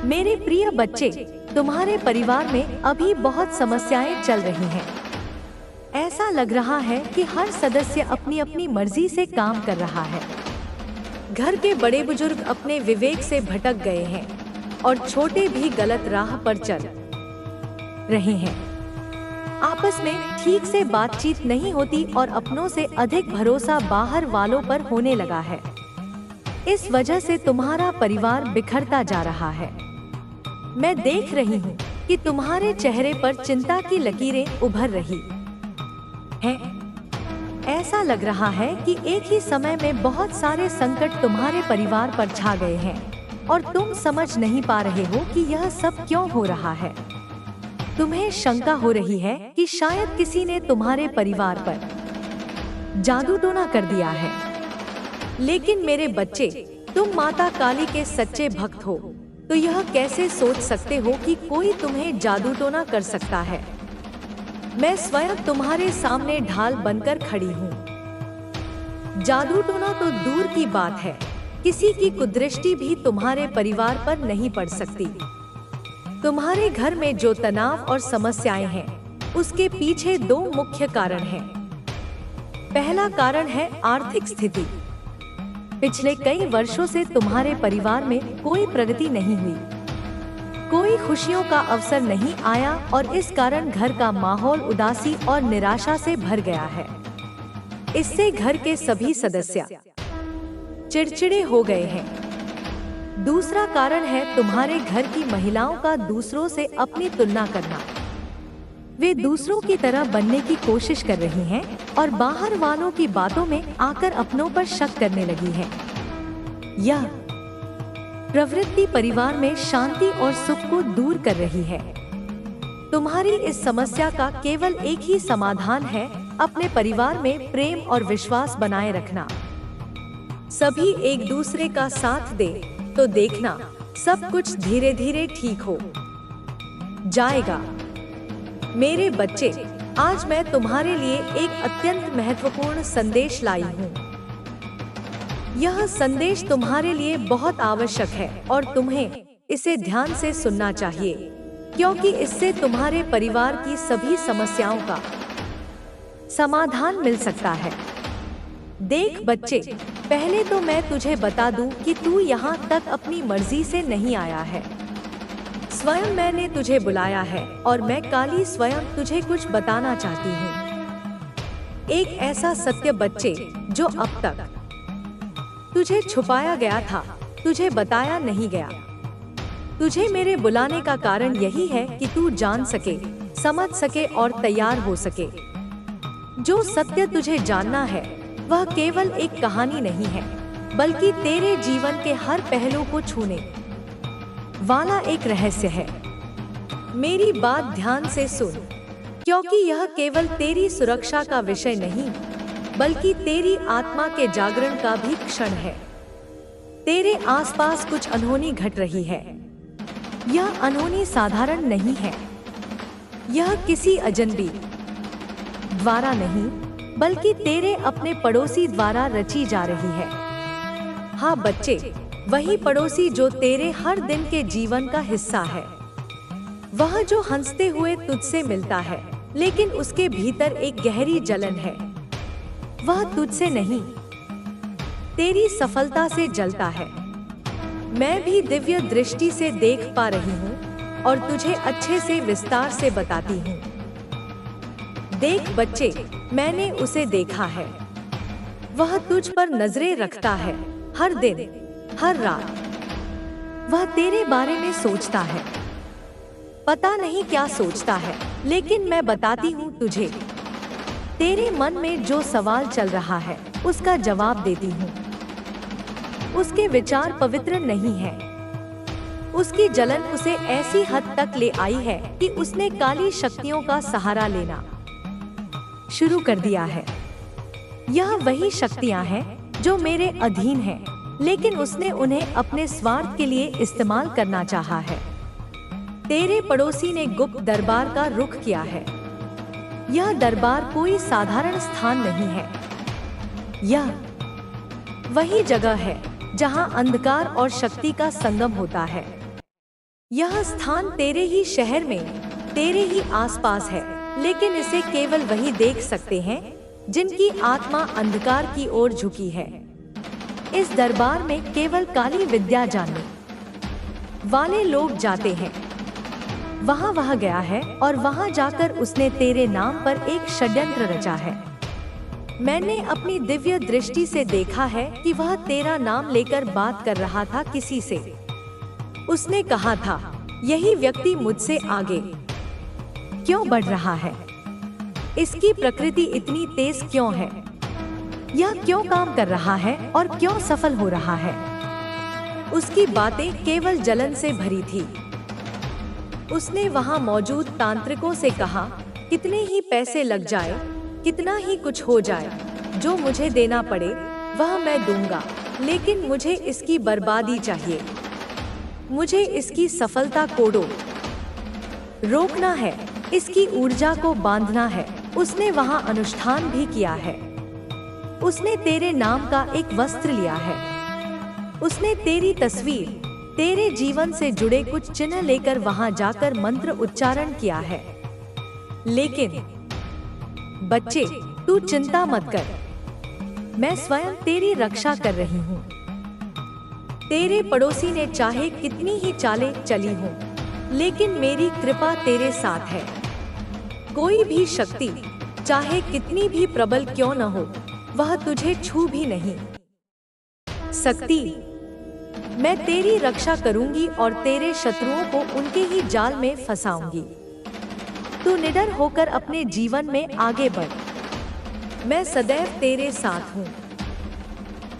मेरे प्रिय बच्चे, तुम्हारे परिवार में अभी बहुत समस्याएं चल रही हैं। ऐसा लग रहा है कि हर सदस्य अपनी अपनी मर्जी से काम कर रहा है। घर के बड़े बुजुर्ग अपने विवेक से भटक गए हैं और छोटे भी गलत राह पर चल रहे हैं। आपस में ठीक से बातचीत नहीं होती और अपनों से अधिक भरोसा बाहर वालों पर होने लगा है। इस वजह से तुम्हारा परिवार बिखरता जा रहा है। मैं देख रही हूँ कि तुम्हारे चेहरे पर चिंता की लकीरें उभर रही हैं। ऐसा लग रहा है कि एक ही समय में बहुत सारे संकट तुम्हारे परिवार पर छा गए हैं और तुम समझ नहीं पा रहे हो कि यह सब क्यों हो रहा है। तुम्हें शंका हो रही है कि शायद किसी ने तुम्हारे परिवार पर जादू टोना कर दिया है। लेकिन मेरे बच्चे, तुम माता काली के सच्चे भक्त हो, तो यह कैसे सोच सकते हो कि कोई तुम्हें जादू टोना कर सकता है। मैं स्वयं तुम्हारे सामने ढाल बनकर खड़ी हूँ। जादू टोना तो दूर की बात है, किसी की कुदृष्टि भी तुम्हारे परिवार पर नहीं पड़ सकती। तुम्हारे घर में जो तनाव और समस्याएं हैं, उसके पीछे दो मुख्य कारण हैं। पहला कारण है आर्थिक स्थिति। पिछले कई वर्षों से तुम्हारे परिवार में कोई प्रगति नहीं हुई, कोई खुशियों का अवसर नहीं आया और इस कारण घर का माहौल उदासी और निराशा से भर गया है। इससे घर के सभी सदस्य चिड़चिड़े हो गए हैं। दूसरा कारण है तुम्हारे घर की महिलाओं का दूसरों से अपनी तुलना करना। वे दूसरों की तरह बनने की कोशिश कर रही हैं और बाहर वालों की बातों में आकर अपनों पर शक करने लगी हैं। यह प्रवृत्ति परिवार में शांति और सुख को दूर कर रही है। तुम्हारी इस समस्या का केवल एक ही समाधान है, अपने परिवार में प्रेम और विश्वास बनाए रखना। सभी एक दूसरे का साथ दे तो देखना सब कुछ धीरे धीरे ठीक हो जाएगा। मेरे बच्चे, आज मैं तुम्हारे लिए एक अत्यंत महत्वपूर्ण संदेश लाई हूँ। यह संदेश तुम्हारे लिए बहुत आवश्यक है और तुम्हें इसे ध्यान से सुनना चाहिए, क्योंकि इससे तुम्हारे परिवार की सभी समस्याओं का समाधान मिल सकता है। देख बच्चे, पहले तो मैं तुझे बता दूं कि तू यहाँ तक अपनी मर्जी से नहीं आया है। स्वयं मैंने तुझे बुलाया है और मैं काली स्वयं तुझे कुछ बताना चाहती हूँ। एक ऐसा सत्य बच्चे जो अब तक तुझे छुपाया गया था, तुझे बताया नहीं गया। तुझे मेरे बुलाने का कारण यही है कि तू जान सके, समझ सके और तैयार हो सके। जो सत्य तुझे जानना है वह केवल एक कहानी नहीं है, बल्कि तेरे जीवन के हर पहलू को छूने वाला एक रहस्य है। मेरी बात ध्यान से सुन, क्योंकि यह केवल तेरी सुरक्षा का विषय नहीं, बल्कि तेरी आत्मा के जागरण का भी क्षण है। तेरे आसपास कुछ अनहोनी घट रही है। यह अनहोनी साधारण नहीं है। यह किसी अजनबी द्वारा नहीं, बल्कि तेरे अपने पड़ोसी द्वारा रची जा रही है। हाँ बच्चे, वही पड़ोसी जो तेरे हर दिन के जीवन का हिस्सा है। वह जो हंसते हुए तुझसे मिलता है, लेकिन उसके भीतर एक गहरी जलन है। वह तुझसे नहीं, तेरी सफलता से जलता है। मैं भी दिव्य दृष्टि से देख पा रही हूँ और तुझे अच्छे से विस्तार से बताती हूँ। देख बच्चे, मैंने उसे देखा है। वह तुझ पर नजरें रखता है, हर दिन, हर रात। वह तेरे बारे में सोचता है। पता नहीं क्या सोचता है, लेकिन मैं बताती हूँ तुझे। तेरे मन में जो सवाल चल रहा है, उसका जवाब देती हूँ। उसके विचार पवित्र नहीं है। उसकी जलन उसे ऐसी हद तक ले आई है कि उसने काली शक्तियों का सहारा लेना शुरू कर दिया है। यह वही शक्तियां हैं जो मेरे अधीन हैं, लेकिन उसने उन्हें अपने स्वार्थ के लिए इस्तेमाल करना चाहा है। तेरे पड़ोसी ने गुप्त दरबार का रुख किया है। यह दरबार कोई साधारण स्थान नहीं है। यह वही जगह है जहां अंधकार और शक्ति का संगम होता है। यह स्थान तेरे ही शहर में, तेरे ही आसपास है, लेकिन इसे केवल वही देख सकते हैं जिनकी आत्मा अंधकार की ओर झुकी है। इस दरबार में केवल काली विद्या जानने वाले लोग जाते हैं। वहाँ वह गया है और वहाँ जाकर उसने तेरे नाम पर एक षड्यंत्र रचा है। मैंने अपनी दिव्य दृष्टि से देखा है कि वह तेरा नाम लेकर बात कर रहा था किसी से। उसने कहा था, यही व्यक्ति मुझसे आगे क्यों बढ़ रहा है? इसकी प्रकृति इतनी तेज क्यों है? यह क्यों काम कर रहा है और क्यों सफल हो रहा है? उसकी बातें केवल जलन से भरी थी। उसने वहां मौजूद तांत्रिकों से कहा, कितने ही पैसे लग जाए, कितना ही कुछ हो जाए, जो मुझे देना पड़े वह मैं दूंगा, लेकिन मुझे इसकी बर्बादी चाहिए। मुझे इसकी सफलता को रोकना है, इसकी ऊर्जा को बांधना है। उसने वहां अनुष्ठान भी किया है। उसने तेरे नाम का एक वस्त्र लिया है। उसने तेरी तस्वीर, तेरे जीवन से जुड़े कुछ चिन्ह लेकर वहां जाकर मंत्र उच्चारण किया है। लेकिन बच्चे, तू चिंता मत कर, मैं स्वयं तेरी रक्षा कर रही हूँ। तेरे पड़ोसी ने चाहे कितनी ही चालें चली हों, लेकिन मेरी कृपा तेरे साथ है। कोई भी शक्ति, चाहे कितनी भी प्रबल क्यों न हो, वह तुझे छू भी नहीं सकती। मैं तेरी रक्षा करूंगी और तेरे शत्रुओं को उनके ही जाल में फंसाऊंगी। तू निडर होकर अपने जीवन में आगे बढ़। मैं सदैव तेरे साथ हूँ।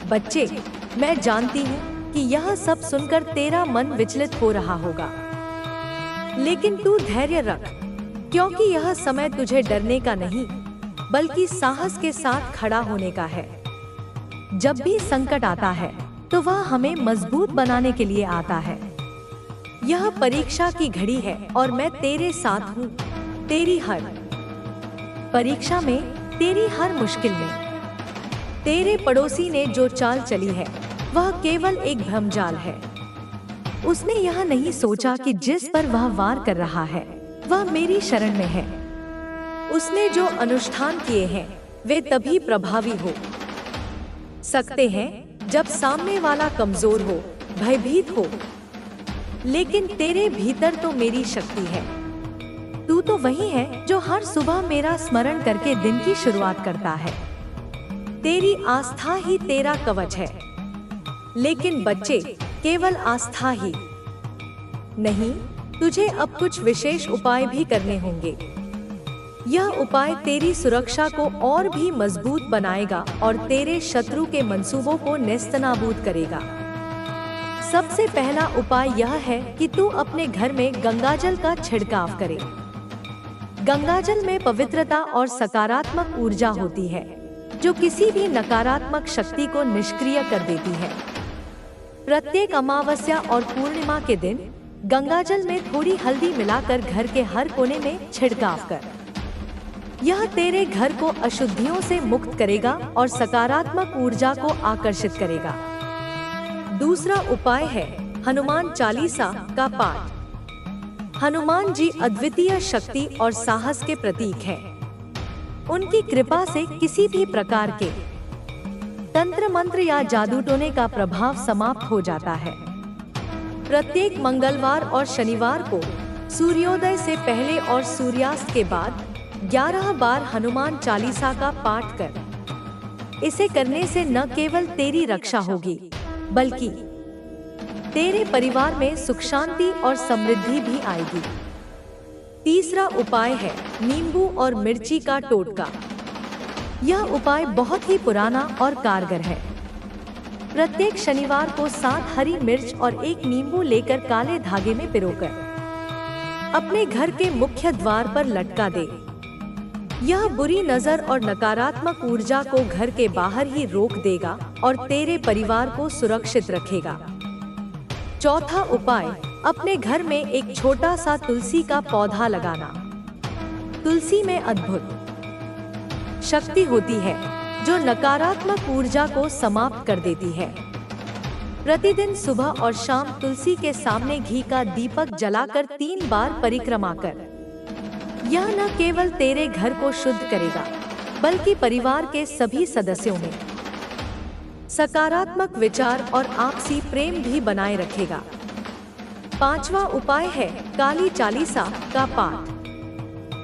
बच्चे, मैं जानती हूँ कि यह सब सुनकर तेरा मन विचलित हो रहा होगा, लेकिन तू धैर्य रख, क्योंकि यह समय तुझे डरने का नहीं, बल्कि साहस के साथ खड़ा होने का है। जब भी संकट आता है तो वह हमें मजबूत बनाने के लिए आता है। यह परीक्षा की घड़ी है और मैं तेरे साथ हूँ, तेरी हर परीक्षा में, तेरी हर मुश्किल में। तेरे पड़ोसी ने जो चाल चली है वह केवल एक भ्रमजाल है। उसने यह नहीं सोचा कि जिस पर वह वार कर रहा है वह मेरी शरण में है। उसने जो अनुष्ठान किए हैं वे तभी प्रभावी हो सकते हैं जब सामने वाला कमजोर हो, भयभीत हो। लेकिन तेरे भीतर तो मेरी शक्ति है। तू तो वही है जो हर सुबह मेरा स्मरण करके दिन की शुरुआत करता है। तेरी आस्था ही तेरा कवच है। लेकिन बच्चे, केवल आस्था ही नहीं, तुझे अब कुछ विशेष उपाय भी करने होंगे। यह उपाय तेरी सुरक्षा को और भी मजबूत बनाएगा और तेरे शत्रु के मंसूबों को नेस्तनाबूद करेगा। सबसे पहला उपाय यह है कि तू अपने घर में गंगाजल का छिड़काव करे। गंगाजल में पवित्रता और सकारात्मक ऊर्जा होती है, जो किसी भी नकारात्मक शक्ति को निष्क्रिय कर देती है। प्रत्येक अमावस्या और पूर्णिमा के दिन गंगाजल में थोड़ी हल्दी मिलाकर घर के हर कोने में छिड़काव कर। यह तेरे घर को अशुद्धियों से मुक्त करेगा और सकारात्मक ऊर्जा को आकर्षित करेगा। दूसरा उपाय है हनुमान चालीसा का पाठ। हनुमान जी अद्वितीय शक्ति और साहस के प्रतीक हैं। उनकी कृपा से किसी भी प्रकार के तंत्र मंत्र या जादू टोने का प्रभाव समाप्त हो जाता है। प्रत्येक मंगलवार और शनिवार को सूर्योदय से पहले और सूर्यास्त के बाद 11 बार हनुमान चालीसा का पाठ कर। इसे करने से न केवल तेरी रक्षा होगी, बल्कि तेरे परिवार में सुख शांति और समृद्धि भी आएगी। तीसरा उपाय है नींबू और मिर्ची का टोटका। यह उपाय बहुत ही पुराना और कारगर है। प्रत्येक शनिवार को 7 हरी मिर्च और 1 नींबू लेकर काले धागे में पिरोकर अपने घर के मुख्य द्वार पर लटका दे। यह बुरी नजर और नकारात्मक ऊर्जा को घर के बाहर ही रोक देगा और तेरे परिवार को सुरक्षित रखेगा। चौथा उपाय, अपने घर में एक छोटा सा तुलसी का पौधा लगाना। तुलसी में अद्भुत शक्ति होती है जो नकारात्मक ऊर्जा को समाप्त कर देती है। प्रतिदिन सुबह और शाम तुलसी के सामने घी का दीपक जलाकर 3 बार परिक्रमा कर। यह न केवल तेरे घर को शुद्ध करेगा, बल्कि परिवार के सभी सदस्यों में सकारात्मक विचार और आपसी प्रेम भी बनाए रखेगा। 5वां उपाय है काली चालीसा का पाठ।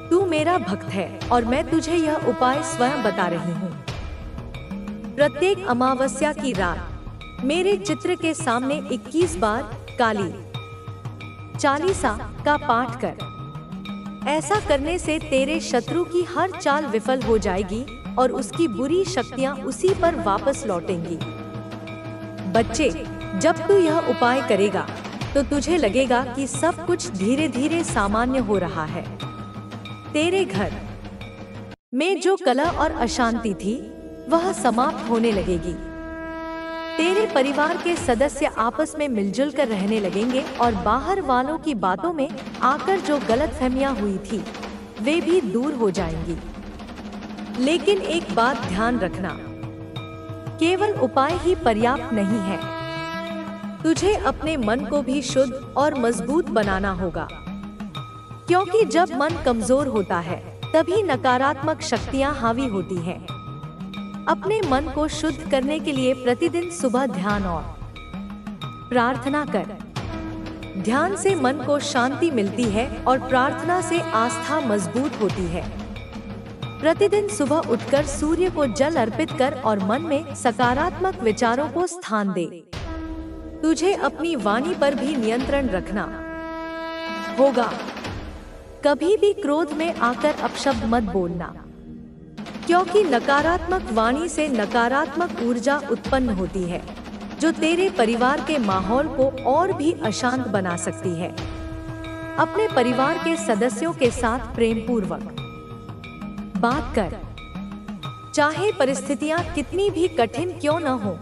तू मेरा भक्त है और मैं तुझे यह उपाय स्वयं बता रही हूँ। प्रत्येक अमावस्या की रात मेरे चित्र के सामने 21 बार काली चालीसा का पाठ कर। ऐसा करने से तेरे शत्रु की हर चाल विफल हो जाएगी और उसकी बुरी शक्तियां उसी पर वापस लौटेंगी। बच्चे, जब तू यह उपाय करेगा तो तुझे लगेगा कि सब कुछ धीरे धीरे सामान्य हो रहा है। तेरे घर में जो कलह और अशांति थी वह समाप्त होने लगेगी। तेरे परिवार के सदस्य आपस में मिलजुल कर रहने लगेंगे और बाहर वालों की बातों में आकर जो गलतफहमियां हुई थी वे भी दूर हो जाएंगी। लेकिन एक बात ध्यान रखना, केवल उपाय ही पर्याप्त नहीं है। तुझे अपने मन को भी शुद्ध और मजबूत बनाना होगा, क्योंकि जब मन कमजोर होता है तभी नकारात्मक शक्तियां हावी होती हैं। अपने मन को शुद्ध करने के लिए प्रतिदिन सुबह ध्यान और प्रार्थना कर। ध्यान से मन को शांति मिलती है और प्रार्थना से आस्था मजबूत होती है। प्रतिदिन सुबह उठकर सूर्य को जल अर्पित कर और मन में सकारात्मक विचारों को स्थान दे। तुझे अपनी वाणी पर भी नियंत्रण रखना होगा। कभी भी क्रोध में आकर अपशब्द मत बोलना, क्योंकि नकारात्मक वाणी से नकारात्मक ऊर्जा उत्पन्न होती है जो तेरे परिवार के माहौल को और भी अशांत बना सकती है। अपने परिवार के सदस्यों के साथ प्रेम पूर्वक बात कर। चाहे परिस्थितियां कितनी भी कठिन क्यों न हो,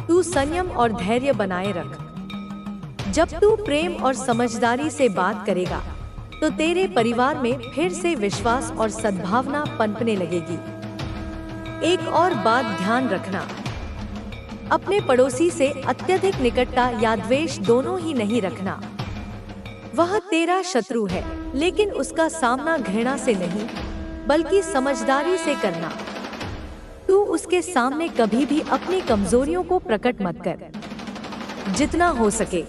तू संयम और धैर्य बनाए रख। जब तू प्रेम और समझदारी से बात करेगा तो तेरे परिवार में फिर से विश्वास और सद्भावना पनपने लगेगी। एक और बात ध्यान रखना, अपने पड़ोसी से अत्यधिक निकटता या द्वेष दोनों ही नहीं रखना। वह तेरा शत्रु है, लेकिन उसका सामना घृणा से नहीं बल्कि समझदारी से करना। तू उसके सामने कभी भी अपनी कमजोरियों को प्रकट मत कर। जितना हो सके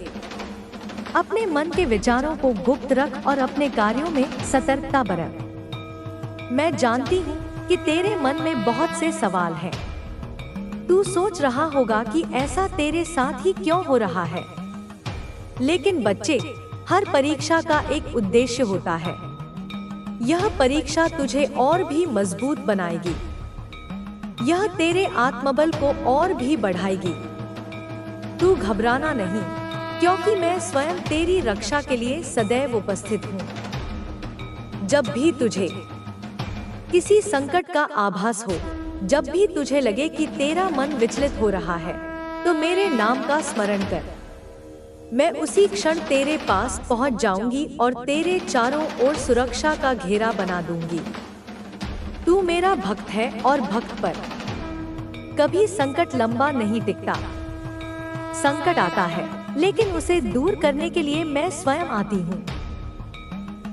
अपने मन के विचारों को गुप्त रख और अपने कार्यों में सतर्कता बरत। मैं जानती हूँ कि तेरे मन में बहुत से सवाल हैं। तू सोच रहा होगा कि ऐसा तेरे साथ ही क्यों हो रहा है। लेकिन बच्चे, हर परीक्षा का एक उद्देश्य होता है। यह परीक्षा तुझे और भी मजबूत बनाएगी। यह तेरे आत्मबल को और भी बढ़ाएगी। तू घबराना नहीं, क्योंकि मैं स्वयं तेरी रक्षा के लिए सदैव उपस्थित हूँ। जब भी तुझे किसी संकट का आभास हो, जब भी तुझे लगे कि तेरा मन विचलित हो रहा है, तो मेरे नाम का स्मरण कर। मैं उसी क्षण तेरे पास पहुंच जाऊंगी और तेरे चारों ओर सुरक्षा का घेरा बना दूंगी। तू मेरा भक्त है और भक्त पर कभी संकट लंबा नहीं टिकता। संकट आता है, लेकिन उसे दूर करने के लिए मैं स्वयं आती हूँ।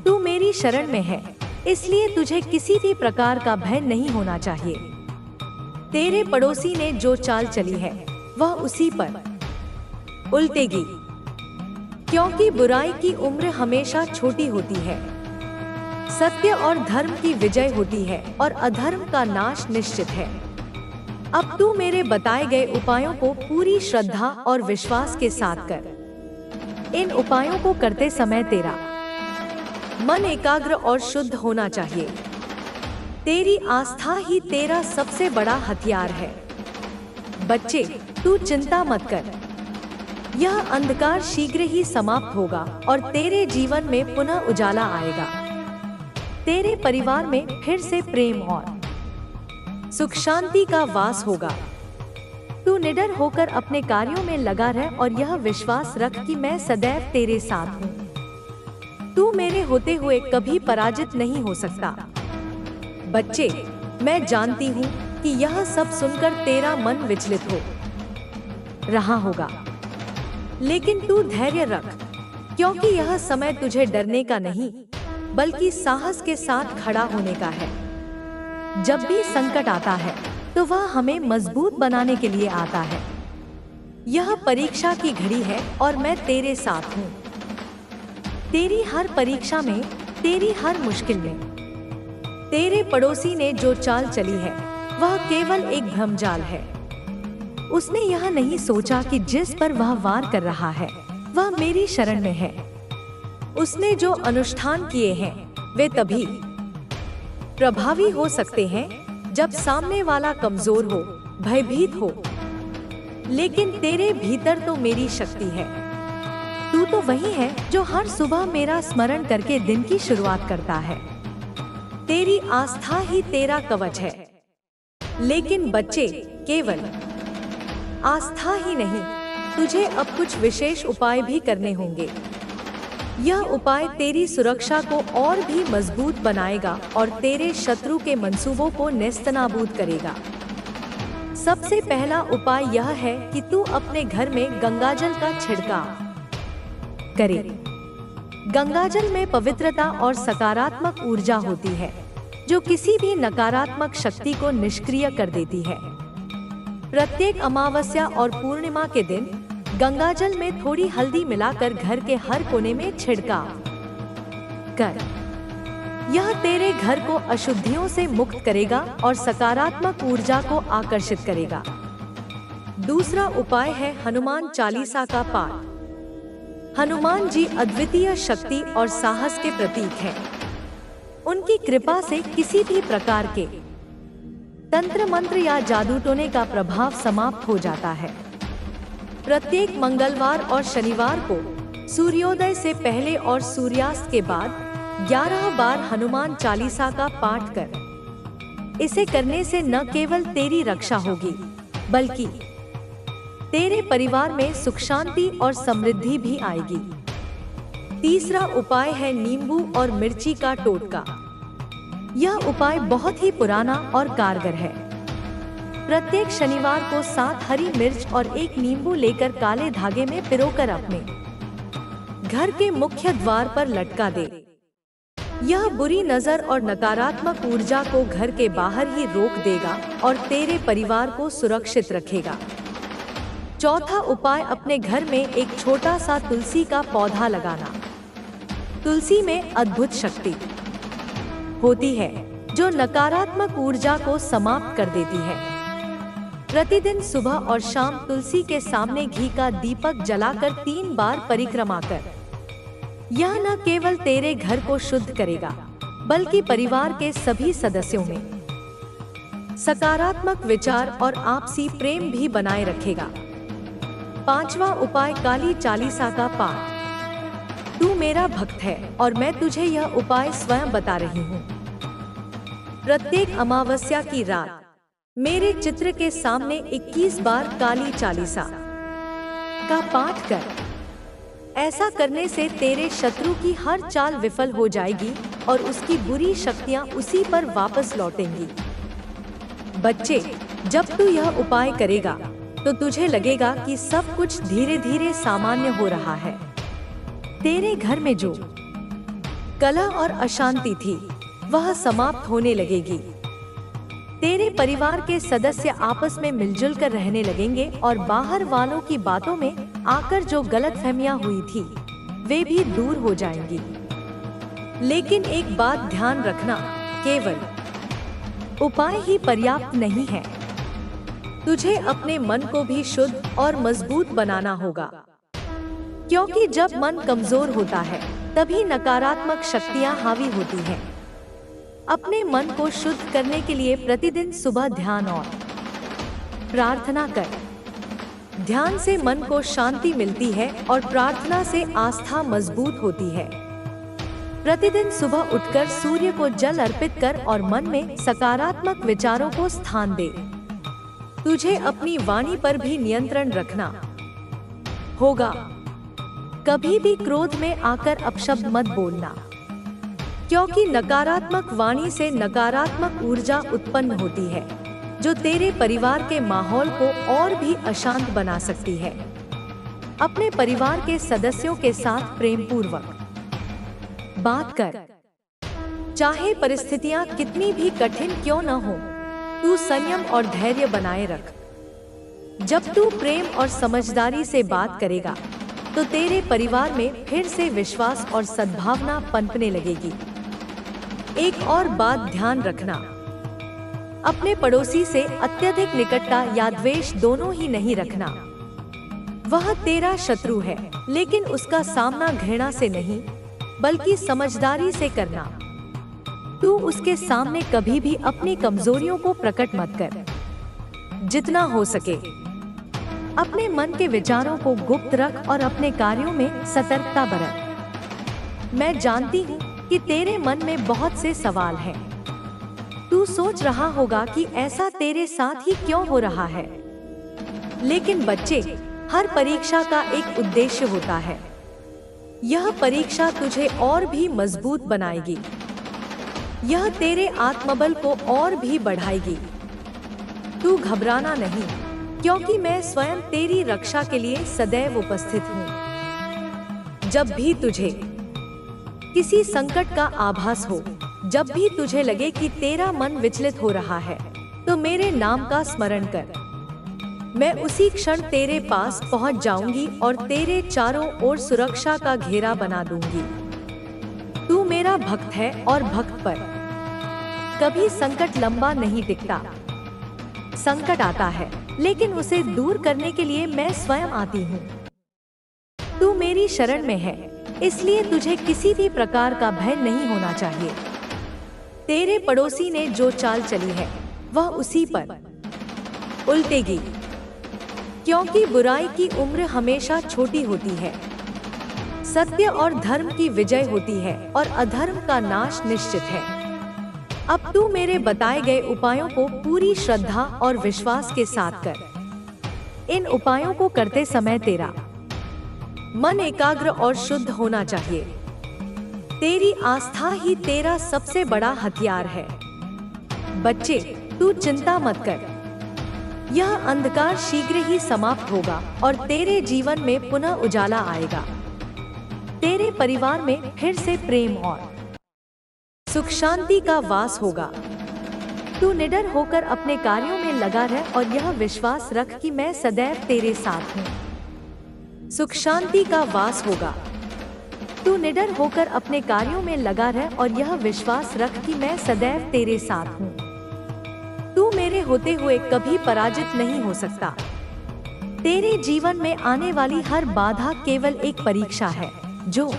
तू मेरी शरण में है, इसलिए तुझे किसी भी प्रकार का भय नहीं होना चाहिए। तेरे पड़ोसी ने जो चाल चली है वह उसी पर उल्टेगी, क्योंकि बुराई की उम्र हमेशा छोटी होती है। सत्य और धर्म की विजय होती है और अधर्म का नाश निश्चित है। अब तू मेरे बताए गए उपायों को पूरी श्रद्धा और विश्वास के साथ कर। इन उपायों को करते समय तेरा मन एकाग्र और शुद्ध होना चाहिए। तेरी आस्था ही तेरा सबसे बड़ा हथियार है। बच्चे, तू चिंता मत कर। यह अंधकार शीघ्र ही समाप्त होगा और तेरे जीवन में पुनः उजाला आएगा। तेरे परिवार में फिर से प्रेम और सुख शांति का वास होगा। तू निडर होकर अपने कार्यों में लगा रह और यह विश्वास रख कि मैं सदैव तेरे साथ हूँ। तू मेरे होते हुए कभी पराजित नहीं हो सकता। बच्चे, मैं जानती हूँ कि यह सब सुनकर तेरा मन विचलित हो रहा होगा, लेकिन तू धैर्य रख, क्योंकि यह समय तुझे डरने का नहीं, बल्कि साहस के साथ खड़ा होने का है। जब भी संकट आता है तो वह हमें मजबूत बनाने के लिए आता है। यह परीक्षा की घड़ी है और मैं तेरे साथ हूँ। तेरी हर परीक्षा में, तेरी हर मुश्किल में। तेरे पड़ोसी ने जो चाल चली है वह केवल एक भ्रमजाल है। उसने यह नहीं सोचा कि जिस पर वह वार कर रहा है वह मेरी शरण में है। उसने जो अनुष्ठान किए हैं वे तभी प्रभावी हो सकते हैं जब सामने वाला कमजोर हो, भयभीत हो। लेकिन तेरे भीतर तो मेरी शक्ति है। तू तो वही है जो हर सुबह मेरा स्मरण करके दिन की शुरुआत करता है। तेरी आस्था ही तेरा कवच है। लेकिन बच्चे, केवल आस्था ही नहीं, तुझे अब कुछ विशेष उपाय भी करने होंगे। यह उपाय तेरी सुरक्षा को और भी मजबूत बनाएगा और तेरे शत्रु के मंसूबों को नेस्तनाबूद करेगा। सबसे पहला उपाय यह है कि तू अपने घर में गंगाजल का छिड़काव करे। गंगाजल में पवित्रता और सकारात्मक ऊर्जा होती है जो किसी भी नकारात्मक शक्ति को निष्क्रिय कर देती है। प्रत्येक अमावस्या और पूर्णिमा के दिन गंगाजल में थोड़ी हल्दी मिलाकर घर के हर कोने में छिड़काव कर। यह तेरे घर को अशुद्धियों से मुक्त करेगा और सकारात्मक ऊर्जा को आकर्षित करेगा। दूसरा उपाय है हनुमान चालीसा का पाठ। हनुमान जी अद्वितीय शक्ति और साहस के प्रतीक हैं। उनकी कृपा से किसी भी प्रकार के तंत्र मंत्र या जादू टोने का प्रभाव समाप्त हो जाता है। प्रत्येक मंगलवार और शनिवार को सूर्योदय से पहले और सूर्यास्त के बाद 11 बार हनुमान चालीसा का पाठ कर। इसे करने से न केवल तेरी रक्षा होगी, बल्कि तेरे परिवार में सुख शांति और समृद्धि भी आएगी। तीसरा उपाय है नींबू और मिर्ची का टोटका। यह उपाय बहुत ही पुराना और कारगर है। प्रत्येक शनिवार को 7 हरी मिर्च और 1 नींबू लेकर काले धागे में पिरोकर अपने घर के मुख्य द्वार पर लटका दे। यह बुरी नजर और नकारात्मक ऊर्जा को घर के बाहर ही रोक देगा और तेरे परिवार को सुरक्षित रखेगा। चौथा उपाय अपने घर में एक छोटा सा तुलसी का पौधा लगाना। तुलसी में अद्भुत शक्ति होती है जो नकारात्मक ऊर्जा को समाप्त कर देती है। प्रतिदिन सुबह और शाम तुलसी के सामने घी का दीपक जलाकर 3 बार परिक्रमा कर। यह न केवल तेरे घर को शुद्ध करेगा, बल्कि परिवार के सभी सदस्यों में सकारात्मक विचार और आपसी प्रेम भी बनाए रखेगा। पांचवा उपाय काली चालीसा का पाठ। तू मेरा भक्त है और मैं तुझे यह उपाय स्वयं बता रही हूँ। प्रत्येक अमावस्या की रात मेरे चित्र के सामने 21 बार काली चालीसा का पाठ कर। ऐसा करने से तेरे शत्रु की हर चाल विफल हो जाएगी और उसकी बुरी शक्तियां उसी पर वापस लौटेंगी। बच्चे, जब तू यह उपाय करेगा तो तुझे लगेगा कि सब कुछ धीरे धीरे सामान्य हो रहा है। तेरे घर में जो कलह और अशांति थी वह समाप्त होने लगेगी। तेरे परिवार के सदस्य आपस में मिलजुल कर रहने लगेंगे और बाहर वालों की बातों में आकर जो गलतफहमियां हुई थी वे भी दूर हो जाएंगी। लेकिन एक बात ध्यान रखना, केवल उपाय ही पर्याप्त नहीं है। तुझे अपने मन को भी शुद्ध और मजबूत बनाना होगा, क्योंकि जब मन कमजोर होता है तभी नकारात्मक शक्तियां हावी होती हैं। अपने मन को शुद्ध करने के लिए प्रतिदिन सुबह ध्यान और प्रार्थना कर। ध्यान से मन को शांति मिलती है और प्रार्थना से आस्था मजबूत होती है। प्रतिदिन सुबह उठकर सूर्य को जल अर्पित कर और मन में सकारात्मक विचारों को स्थान दे। तुझे अपनी वाणी पर भी नियंत्रण रखना होगा। कभी भी क्रोध में आकर अपशब्द मत बोलना, क्योंकि नकारात्मक वाणी से नकारात्मक ऊर्जा उत्पन्न होती है जो तेरे परिवार के माहौल को और भी अशांत बना सकती है। अपने परिवार के सदस्यों के साथ प्रेम पूर्वक बात कर। चाहे परिस्थितियां कितनी भी कठिन क्यों न हो, तू संयम और धैर्य बनाए रख। जब तू प्रेम और समझदारी से बात करेगा तो तेरे परिवार में फिर से विश्वास और सद्भावना पनपने लगेगी। एक और बात ध्यान रखना, अपने पड़ोसी से अत्यधिक निकटता या द्वेष दोनों ही नहीं रखना। वह तेरा शत्रु है, लेकिन उसका सामना घृणा से नहीं बल्कि समझदारी से करना। तू उसके सामने कभी भी अपनी कमजोरियों को प्रकट मत कर। जितना हो सके अपने मन के विचारों को गुप्त रख और अपने कार्यों में सतर्कता बरत। मैं जानती हूँ कि तेरे मन में बहुत से सवाल हैं। तू सोच रहा होगा कि ऐसा तेरे साथ ही क्यों हो रहा है। लेकिन बच्चे, हर परीक्षा का एक उद्देश्य होता है। यह परीक्षा तुझे और भी मजबूत बनाएगी। यह तेरे आत्मबल को और भी बढ़ाएगी। तू घबराना नहीं, क्योंकि मैं स्वयं तेरी रक्षा के लिए सदैव उपस्थित हूँ। जब भी तुझे किसी संकट का आभास हो, जब भी तुझे लगे कि तेरा मन विचलित हो रहा है, तो मेरे नाम का स्मरण कर। मैं उसी क्षण तेरे पास पहुंच जाऊंगी और तेरे चारों ओर सुरक्षा का घेरा बना दूंगी। तू मेरा भक्त है और भक्त पर कभी संकट लंबा नहीं टिकता। संकट आता है, लेकिन उसे दूर करने के लिए मैं स्वयं आती हूँ। तू मेरी शरण में है, इसलिए तुझे किसी भी प्रकार का भय नहीं होना चाहिए। तेरे पड़ोसी ने जो चाल चली है, वह उसी पर उल्टेगी, क्योंकि बुराई की उम्र हमेशा छोटी होती है। सत्य और धर्म की विजय होती है और अधर्म का नाश निश्चित है। अब तू मेरे बताए गए उपायों को पूरी श्रद्धा और विश्वास के साथ कर। इन उपायों को करते समय तेरा मन एकाग्र और शुद्ध होना चाहिए। तेरी आस्था ही तेरा सबसे बड़ा हथियार है। बच्चे, तू चिंता मत कर। यह अंधकार शीघ्र ही समाप्त होगा और तेरे जीवन में पुनः उजाला आएगा। तेरे परिवार में फिर से प्रेम और सुख शांति का वास होगा। तू निडर होकर अपने कार्यों में लगा रह और यह विश्वास रख कि मैं सदैव तेरे साथ हूँ। सुख शांति का वास होगा। तू निडर होकर अपने कार्यों में लगा रह और यह विश्वास रख कि मैं सदैव तेरे साथ हूँ। तू मेरे होते हुए कभी पराजित नहीं हो सकता। तेरे जीवन में आने वाली हर बाधा केवल एक परीक्षा है, जो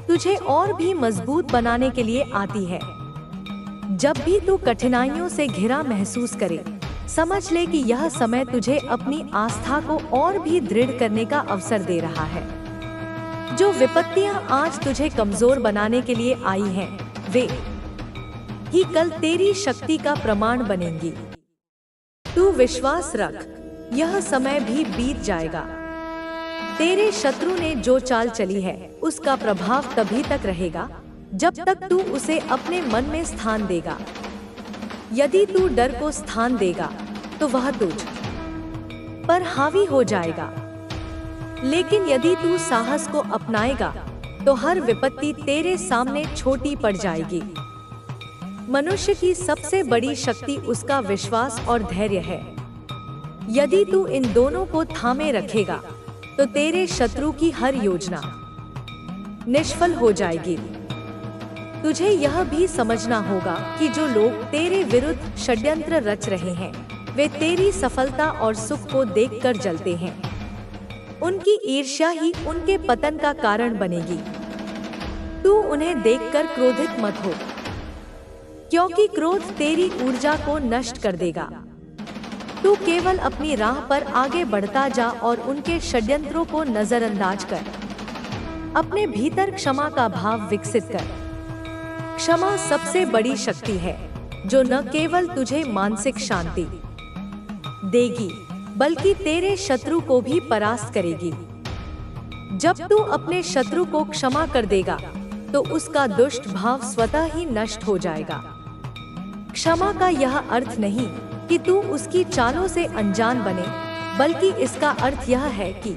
तुझे और भी मजबूत बनाने के लिए आती है। जब भी तू कठिनाइयों से घिरा महसूस करे, समझ ले कि यह समय तुझे अपनी आस्था को और भी दृढ़ करने का अवसर दे रहा है। जो विपत्तियां आज तुझे कमजोर बनाने के लिए आई हैं, वे ही कल तेरी शक्ति का प्रमाण बनेंगी। तू विश्वास रख, यह समय भी बीत जाएगा। तेरे शत्रु ने जो चाल चली है, उसका प्रभाव तभी तक रहेगा जब तक तू उसे अपने मन में स्थान देगा। यदि तू डर को स्थान देगा, तो वह तुझ पर हावी हो जाएगा। लेकिन यदि तू साहस को अपनाएगा, तो हर विपत्ति तेरे सामने छोटी पड़ जाएगी। मनुष्य की सबसे बड़ी शक्ति उसका विश्वास और धैर्य है। यदि तू इन दोनों को थामे रखेगा, तो तेरे शत्रु की हर योजना निष्फल हो जाएगी। तुझे यह भी समझना होगा कि जो लोग तेरे विरुद्ध षड्यंत्र रच रहे हैं, वे तेरी सफलता और सुख को देखकर जलते हैं। उनकी ईर्ष्या ही उनके पतन का कारण बनेगी। तू उन्हें देखकर क्रोधित मत हो, क्योंकि क्रोध तेरी ऊर्जा को नष्ट कर देगा। तू केवल अपनी राह पर आगे बढ़ता जा और उनके षड्यंत्रों को नजरअंदाज कर। अपने भीतर क्षमा का भाव विकसित कर। क्षमा सबसे बड़ी शक्ति है, जो न केवल तुझे मानसिक शांति देगी, बल्कि तेरे शत्रु को भी परास्त करेगी। जब तू अपने शत्रु को क्षमा कर देगा, तो उसका दुष्ट भाव स्वतः ही नष्ट हो जाएगा। क्षमा का यह अर्थ नहीं कि तू उसकी चालों से अनजान बने, बल्कि इसका अर्थ यह है कि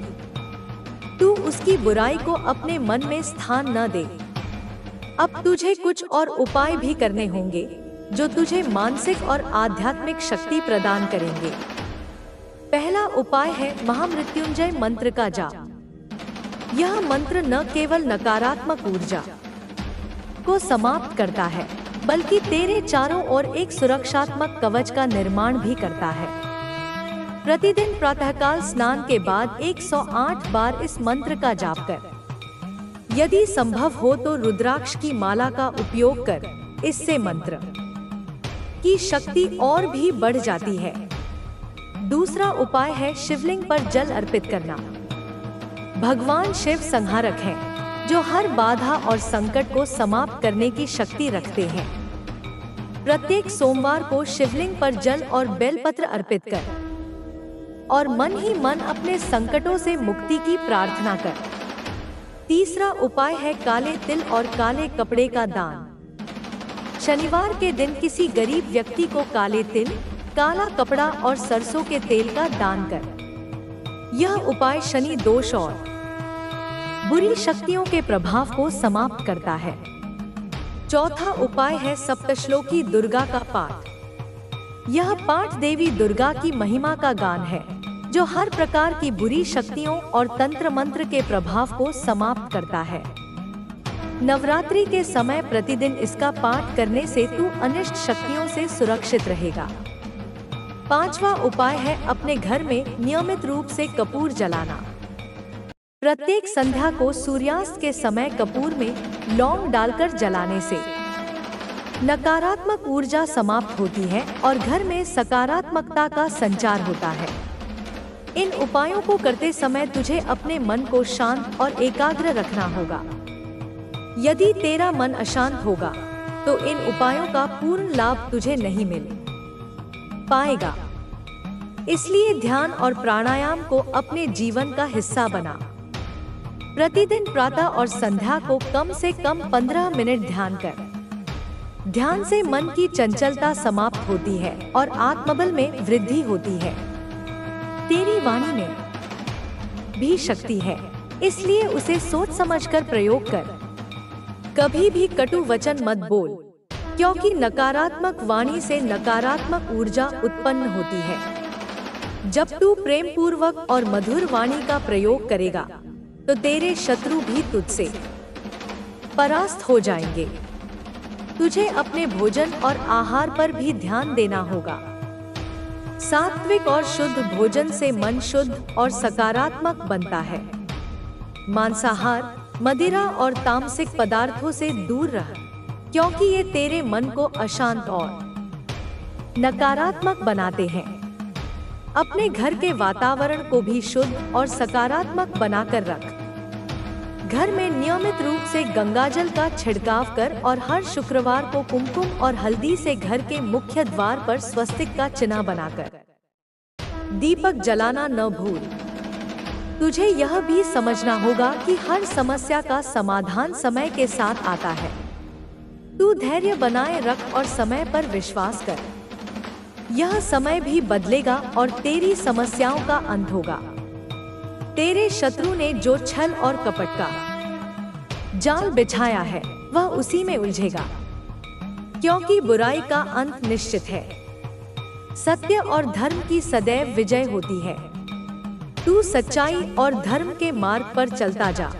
तू उसकी बुराई को अपने मन में स्थान न दे। अब तुझे कुछ और उपाय भी करने होंगे जो तुझे मानसिक और आध्यात्मिक शक्ति प्रदान करेंगे। पहला उपाय है महामृत्युंजय मंत्र का जाप। यह मंत्र न केवल नकारात्मक ऊर्जा को समाप्त करता है, बल्कि तेरे चारों ओर एक सुरक्षात्मक कवच का निर्माण भी करता है। प्रतिदिन प्रातःकाल स्नान के बाद 108 बार इस मंत्र का जाप कर। यदि संभव हो तो रुद्राक्ष की माला का उपयोग कर। इससे मंत्र की शक्ति और भी बढ़ जाती है। दूसरा उपाय है शिवलिंग पर जल अर्पित करना। भगवान शिव संहारक हैं, जो हर बाधा और संकट को समाप्त करने की शक्ति रखते हैं। प्रत्येक सोमवार को शिवलिंग पर जल और बेलपत्र अर्पित कर और मन ही मन अपने संकटों से मुक्ति की प्रार्थना कर। तीसरा उपाय है काले तिल और काले कपड़े का दान। शनिवार के दिन किसी गरीब व्यक्ति को काले तिल, काला कपड़ा और सरसों के तेल का दान कर। यह उपाय शनि दोष और बुरी शक्तियों के प्रभाव को समाप्त करता है। चौथा उपाय है सप्तश्लोकी दुर्गा का पाठ। यह पाठ देवी दुर्गा की महिमा का गान है, जो हर प्रकार की बुरी शक्तियों और तंत्र मंत्र के प्रभाव को समाप्त करता है। नवरात्रि के समय प्रतिदिन इसका पाठ करने से तू अनिष्ट शक्तियों से सुरक्षित रहेगा। पांचवा उपाय है अपने घर में नियमित रूप से कपूर जलाना। प्रत्येक संध्या को सूर्यास्त के समय कपूर में लौंग डालकर जलाने से नकारात्मक ऊर्जा समाप्त होती है और घर में सकारात्मकता का संचार होता है। इन उपायों को करते समय तुझे अपने मन को शांत और एकाग्र रखना होगा। यदि तेरा मन अशांत होगा तो इन उपायों का पूर्ण लाभ तुझे नहीं मिल पाएगा। इसलिए ध्यान और प्राणायाम को अपने जीवन का हिस्सा बना। प्रतिदिन प्रातः और संध्या को कम से कम 15 मिनट ध्यान कर। ध्यान से मन की चंचलता समाप्त होती है और आत्मबल में वृद्धि होती है। तेरी वाणी में भी शक्ति है, इसलिए उसे सोच समझकर प्रयोग कर। कभी भी कटु वचन मत बोल, क्योंकि नकारात्मक वाणी से नकारात्मक ऊर्जा उत्पन्न होती है। जब तू प्रेम पूर्वक और मधुर वाणी का प्रयोग करेगा तो तेरे शत्रु भी तुझसे परास्त हो जाएंगे। तुझे अपने भोजन और आहार पर भी ध्यान देना होगा। सात्विक और शुद्ध भोजन से मन शुद्ध और सकारात्मक बनता है। मांसाहार, मदिरा और तामसिक पदार्थों से दूर रह, क्योंकि ये तेरे मन को अशांत और नकारात्मक बनाते हैं। अपने घर के वातावरण को भी शुद्ध और सकारात्मक बनाकर रख। घर में नियमित रूप से गंगाजल का छिड़काव कर और हर शुक्रवार को कुमकुम और हल्दी से घर के मुख्य द्वार पर स्वस्तिक का चिन्ह बनाकर दीपक जलाना न भूल। तुझे यह भी समझना होगा कि हर समस्या का समाधान समय के साथ आता है। तू धैर्य बनाए रख और समय पर विश्वास कर। यह समय भी बदलेगा और तेरी समस्याओं का अंत होगा। तेरे शत्रु ने जो छल और कपट का जाल बिछाया है वह उसी में उलझेगा, क्योंकि बुराई का अंत निश्चित है। सत्य और धर्म की सदैव विजय होती है। तू सच्चाई और धर्म के मार्ग पर चलता जा।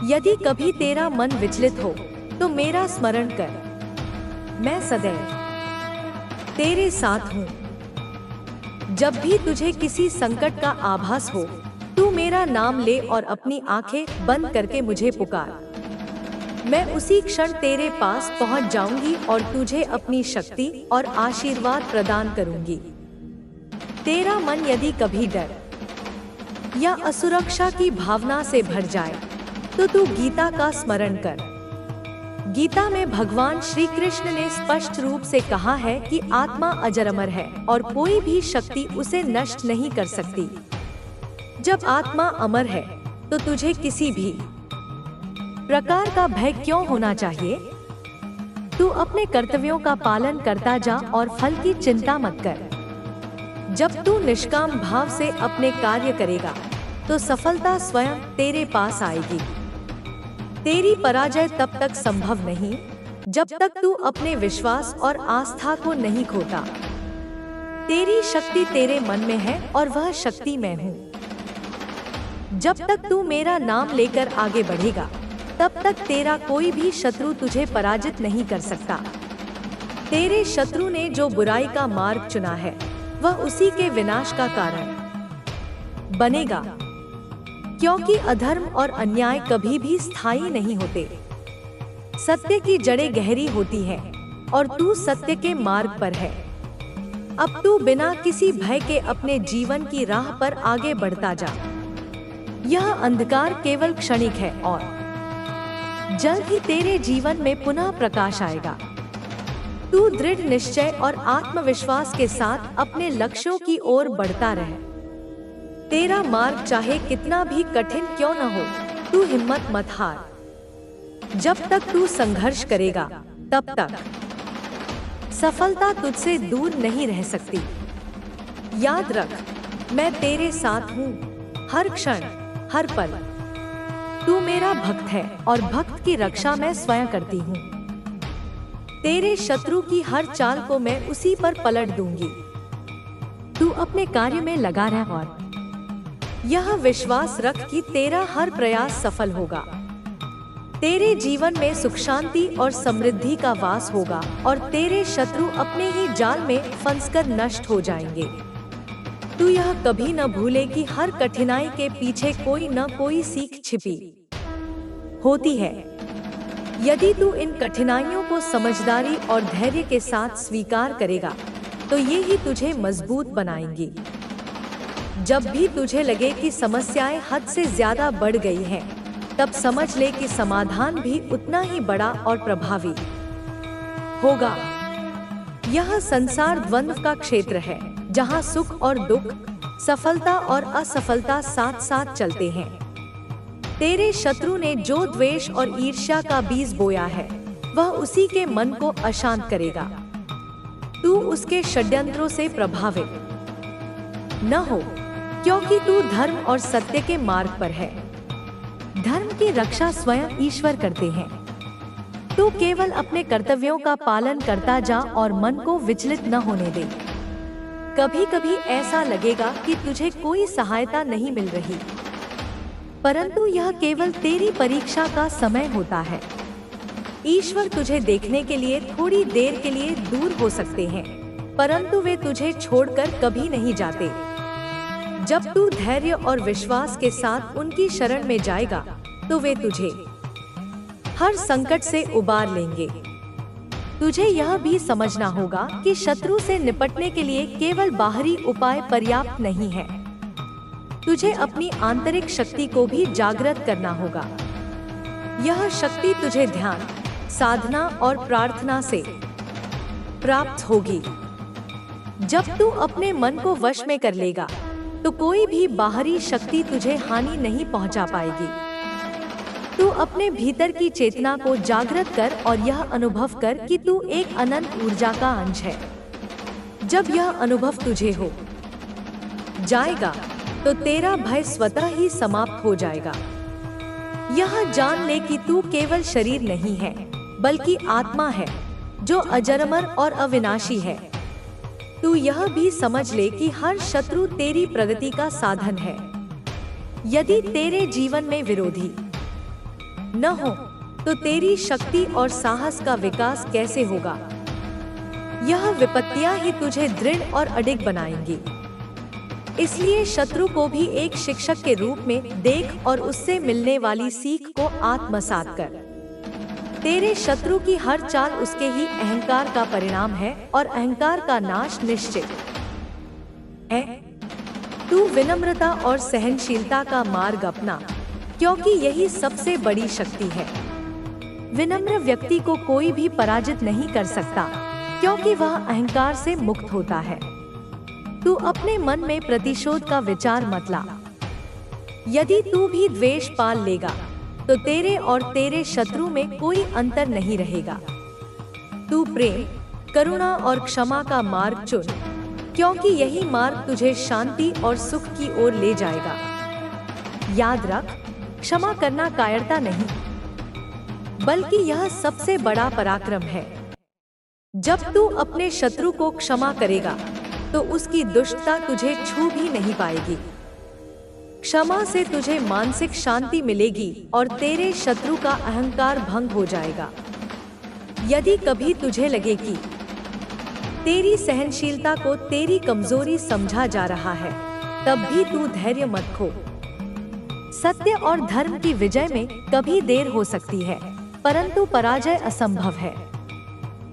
यदि कभी तेरा मन विचलित हो तो मेरा स्मरण कर। मैं सदैव तेरे साथ हूँ। जब भी तुझे किसी संकट का आभास हो, तू मेरा नाम ले और अपनी आंखें बंद करके मुझे पुकार। मैं उसी क्षण तेरे पास पहुंच जाऊंगी और तुझे अपनी शक्ति और आशीर्वाद प्रदान करूंगी। तेरा मन यदि कभी डर या असुरक्षा की भावना से भर जाए तो तू गीता का स्मरण कर। गीता में भगवान श्री कृष्ण ने स्पष्ट रूप से कहा है कि आत्मा अजर अमर है और कोई भी शक्ति उसे नष्ट नहीं कर सकती। जब आत्मा अमर है तो तुझे किसी भी प्रकार का भय क्यों होना चाहिए? तू अपने कर्तव्यों का पालन करता जा और फल की चिंता मत कर। जब तू निष्काम भाव से अपने कार्य करेगा तो सफलता स्वयं तेरे पास आएगी। तेरी पराजय तब तक संभव नहीं जब तक तू अपने विश्वास और आस्था को नहीं खोता। तेरी शक्ति तेरे मन में है और वह शक्ति मैं हूँ। जब तक तू मेरा नाम लेकर आगे बढ़ेगा, तब तक तेरा कोई भी शत्रु तुझे पराजित नहीं कर सकता। तेरे शत्रु ने जो बुराई का मार्ग चुना है, वह उसी के विनाश का कारण बनेगा, क्योंकि अधर्म और अन्याय कभी भी स्थायी नहीं होते। सत्य की जड़ें गहरी होती हैं और तू सत्य के मार्ग पर है। अब तू बिना किसी भय के अपने जीवन की राह पर आगे बढ़ता जा। यह अंधकार केवल क्षणिक है और जल्द ही तेरे जीवन में पुनः प्रकाश आएगा। तू दृढ़ निश्चय और आत्मविश्वास के साथ अपने लक्ष्यों की ओर बढ़ता रहे। तेरा मार्ग चाहे कितना भी कठिन क्यों न हो, तू हिम्मत मत हार। जब तक तू संघर्ष करेगा, तब तक सफलता तुझसे दूर नहीं रह सकती। याद रख, मैं तेरे साथ हूँ, हर क्षण, हर पल। तू मेरा भक्त है और भक्त की रक्षा मैं स्वयं करती हूँ। तेरे शत्रु की हर चाल को मैं उसी पर पलट दूंगी। तू अपने कार्य में लगा रह और यह विश्वास रख कि तेरा हर प्रयास सफल होगा। तेरे जीवन में सुख शांति और समृद्धि का वास होगा और तेरे शत्रु अपने ही जाल में फंसकर नष्ट हो जाएंगे। तू यह कभी न भूले कि हर कठिनाई के पीछे कोई न कोई सीख छिपी होती है। यदि तू इन कठिनाइयों को समझदारी और धैर्य के साथ स्वीकार करेगा, तो ये ही तुझे मजबूत बनाएंगी। जब भी तुझे लगे कि समस्याएं हद से ज्यादा बढ़ गई हैं, तब समझ ले कि समाधान भी उतना ही बड़ा और प्रभावी होगा। यह संसार द्वंद्व का क्षेत्र है, जहाँ सुख और दुख, सफलता और असफलता साथ साथ चलते हैं। तेरे शत्रु ने जो द्वेष और ईर्ष्या का बीज बोया है, वह उसी के मन को अशांत करेगा। तू उसके षड्यंत्रों से प्रभावित न हो, क्योंकि तू धर्म और सत्य के मार्ग पर है। धर्म की रक्षा स्वयं ईश्वर करते हैं। तू केवल अपने कर्तव्यों का पालन करता जा और मन को विचलित न होने दे। कभी कभी ऐसा लगेगा कि तुझे कोई सहायता नहीं मिल रही, परंतु यह केवल तेरी परीक्षा का समय होता है। ईश्वर तुझे देखने के लिए थोड़ी देर के लिए दूर हो सकते हैं, परंतु वे तुझे छोड़कर कभी नहीं जाते। जब तू धैर्य और विश्वास के साथ उनकी शरण में जाएगा, तो वे तुझे हर संकट से उबार लेंगे। तुझे यह भी समझना होगा कि शत्रु से निपटने के लिए केवल बाहरी उपाय पर्याप्त नहीं है। तुझे अपनी आंतरिक शक्ति को भी जागृत करना होगा। यह शक्ति तुझे ध्यान, साधना और प्रार्थना से प्राप्त होगी। जब तू अपने मन को वश में कर लेगा, तो कोई भी बाहरी शक्ति तुझे हानि नहीं पहुंचा पाएगी। तू अपने भीतर की चेतना को जागृत कर और यह अनुभव कर कि तू एक अनंत ऊर्जा का अंश है। जब यह अनुभव तुझे हो जाएगा, तो तेरा भय स्वतः ही समाप्त हो जाएगा। यह जान ले कि तू केवल शरीर नहीं है, बल्कि आत्मा है, जो अजरमर और अविनाशी है। तू यह भी समझ ले कि हर शत्रु तेरी प्रगति का साधन है। यदि तेरे जीवन में विरोधी न हो, तो तेरी शक्ति और साहस का विकास कैसे होगा? यह विपत्तियां ही तुझे दृढ़ और अडिग बनाएंगी। इसलिए शत्रु को भी एक शिक्षक के रूप में देख और उससे मिलने वाली सीख को आत्मसात कर। तेरे शत्रु की हर चाल उसके ही अहंकार का परिणाम है और अहंकार का नाश निश्चित है। तू विनम्रता और सहनशीलता का मार्ग अपना, क्योंकि यही सबसे बड़ी शक्ति है। विनम्र व्यक्ति को कोई भी पराजित नहीं कर सकता, क्योंकि वह अहंकार से मुक्त होता है। तू अपने मन में प्रतिशोध का विचार मत ला। यदि तू भी द्वेष पाल लेगा, तो तेरे और तेरे शत्रु में कोई अंतर नहीं रहेगा। तू प्रेम, करुणा और क्षमा का मार्ग चुन, क्योंकि यही मार्ग तुझे शांति और सुख की ओर ले जाएगा। याद रख, क्षमा करना कायरता नहीं, बल्कि यह सबसे बड़ा पराक्रम है। जब तू अपने शत्रु को क्षमा करेगा तो उसकी दुष्टता तुझे छू भी नहीं पाएगी। क्षमा से तुझे मानसिक शांति मिलेगी और तेरे शत्रु का अहंकार भंग हो जाएगा। यदि कभी तुझे लगे कि तेरी सहनशीलता को तेरी कमजोरी समझा जा रहा है, तब भी तू धैर्य मत खो। सत्य और धर्म की विजय में कभी देर हो सकती है, परंतु पराजय असंभव है।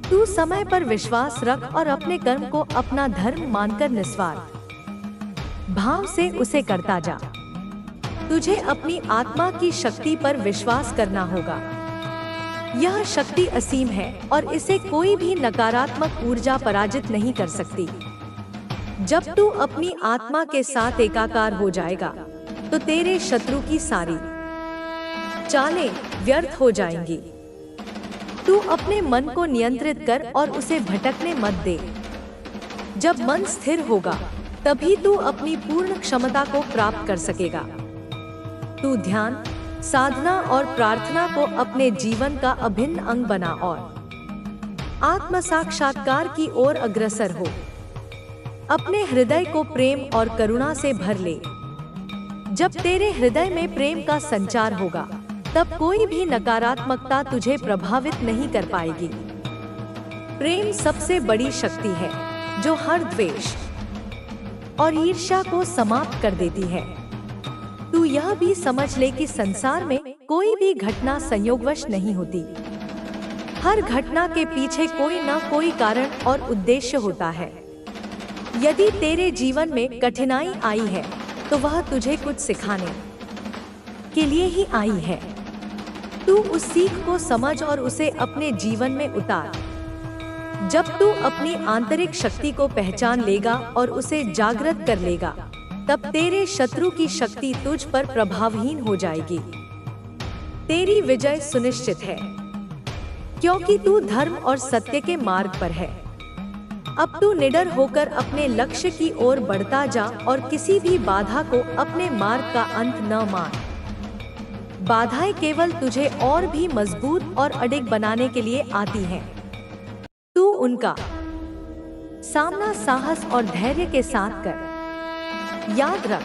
तू समय पर विश्वास रख और अपने कर्म को अपना धर्म मानकर निस्वार्थ भाव से उसे करता जा। तुझे अपनी आत्मा की शक्ति पर विश्वास करना होगा। यह शक्ति असीम है और इसे कोई भी नकारात्मक ऊर्जा पराजित नहीं कर सकती। जब तू अपनी आत्मा के साथ एकाकार हो जाएगा तो तेरे शत्रु की सारी चालें व्यर्थ हो जाएंगी। तू अपने मन को नियंत्रित कर और उसे भटकने मत दे। जब मन स्थिर होगा तभी तू अपनी पूर्ण क्षमता को प्राप्त कर सकेगा। तू ध्यान, साधना और प्रार्थना को अपने जीवन का अभिन्न अंग बना और आत्म साक्षात्कार की ओर अग्रसर हो। अपने हृदय को प्रेम और करुणा से भर ले। जब तेरे हृदय में प्रेम का संचार होगा तब कोई भी नकारात्मकता तुझे प्रभावित नहीं कर पाएगी। प्रेम सबसे बड़ी शक्ति है जो हर द्वेष और ईर्ष्या को समाप्त कर देती है। तू यह भी समझ ले कि संसार में कोई भी घटना संयोगवश नहीं होती। हर घटना के पीछे कोई न कोई कारण और उद्देश्य होता है। यदि तेरे जीवन में कठिनाई आई है तो वह तुझे कुछ सिखाने के लिए ही आई है। तू उस सीख को समझ और उसे अपने जीवन में उतार। जब तू अपनी आंतरिक शक्ति को पहचान लेगा और उसे जागृत कर लेगा, तब तेरे शत्रु की शक्ति तुझ पर प्रभावहीन हो जाएगी। तेरी विजय सुनिश्चित है, क्योंकि तू धर्म और सत्य के मार्ग पर है। अब तू निडर होकर अपने लक्ष्य की ओर बढ़ता जा और किसी भी बाधा को अपने मार्ग का अंत न मान। बाधाएं केवल तुझे और भी मजबूत और अडिग बनाने के लिए आती हैं। तू उनका सामना साहस और धैर्य के साथ कर। याद रख,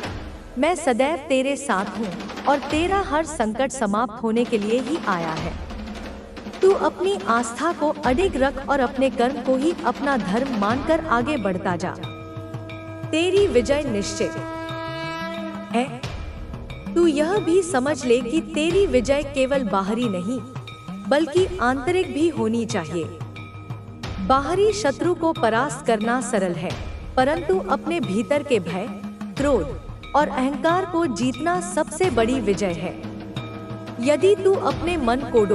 मैं सदैव तेरे साथ हूँ और तेरा हर संकट समाप्त होने के लिए ही आया है। तू अपनी आस्था को अडिग रख और अपने कर्म को ही अपना धर्म मानकर आगे बढ़ता जा। तेरी विजय निश्चित है। तू यह भी समझ ले कि तेरी विजय केवल बाहरी नहीं बल्कि आंतरिक भी होनी चाहिए। बाहरी शत्रु को परास्त करना सरल है, परंतु अपने भीतर के भय, क्रोध और अहंकार को जीतना सबसे बड़ी विजय है। यदि तू अपने मन को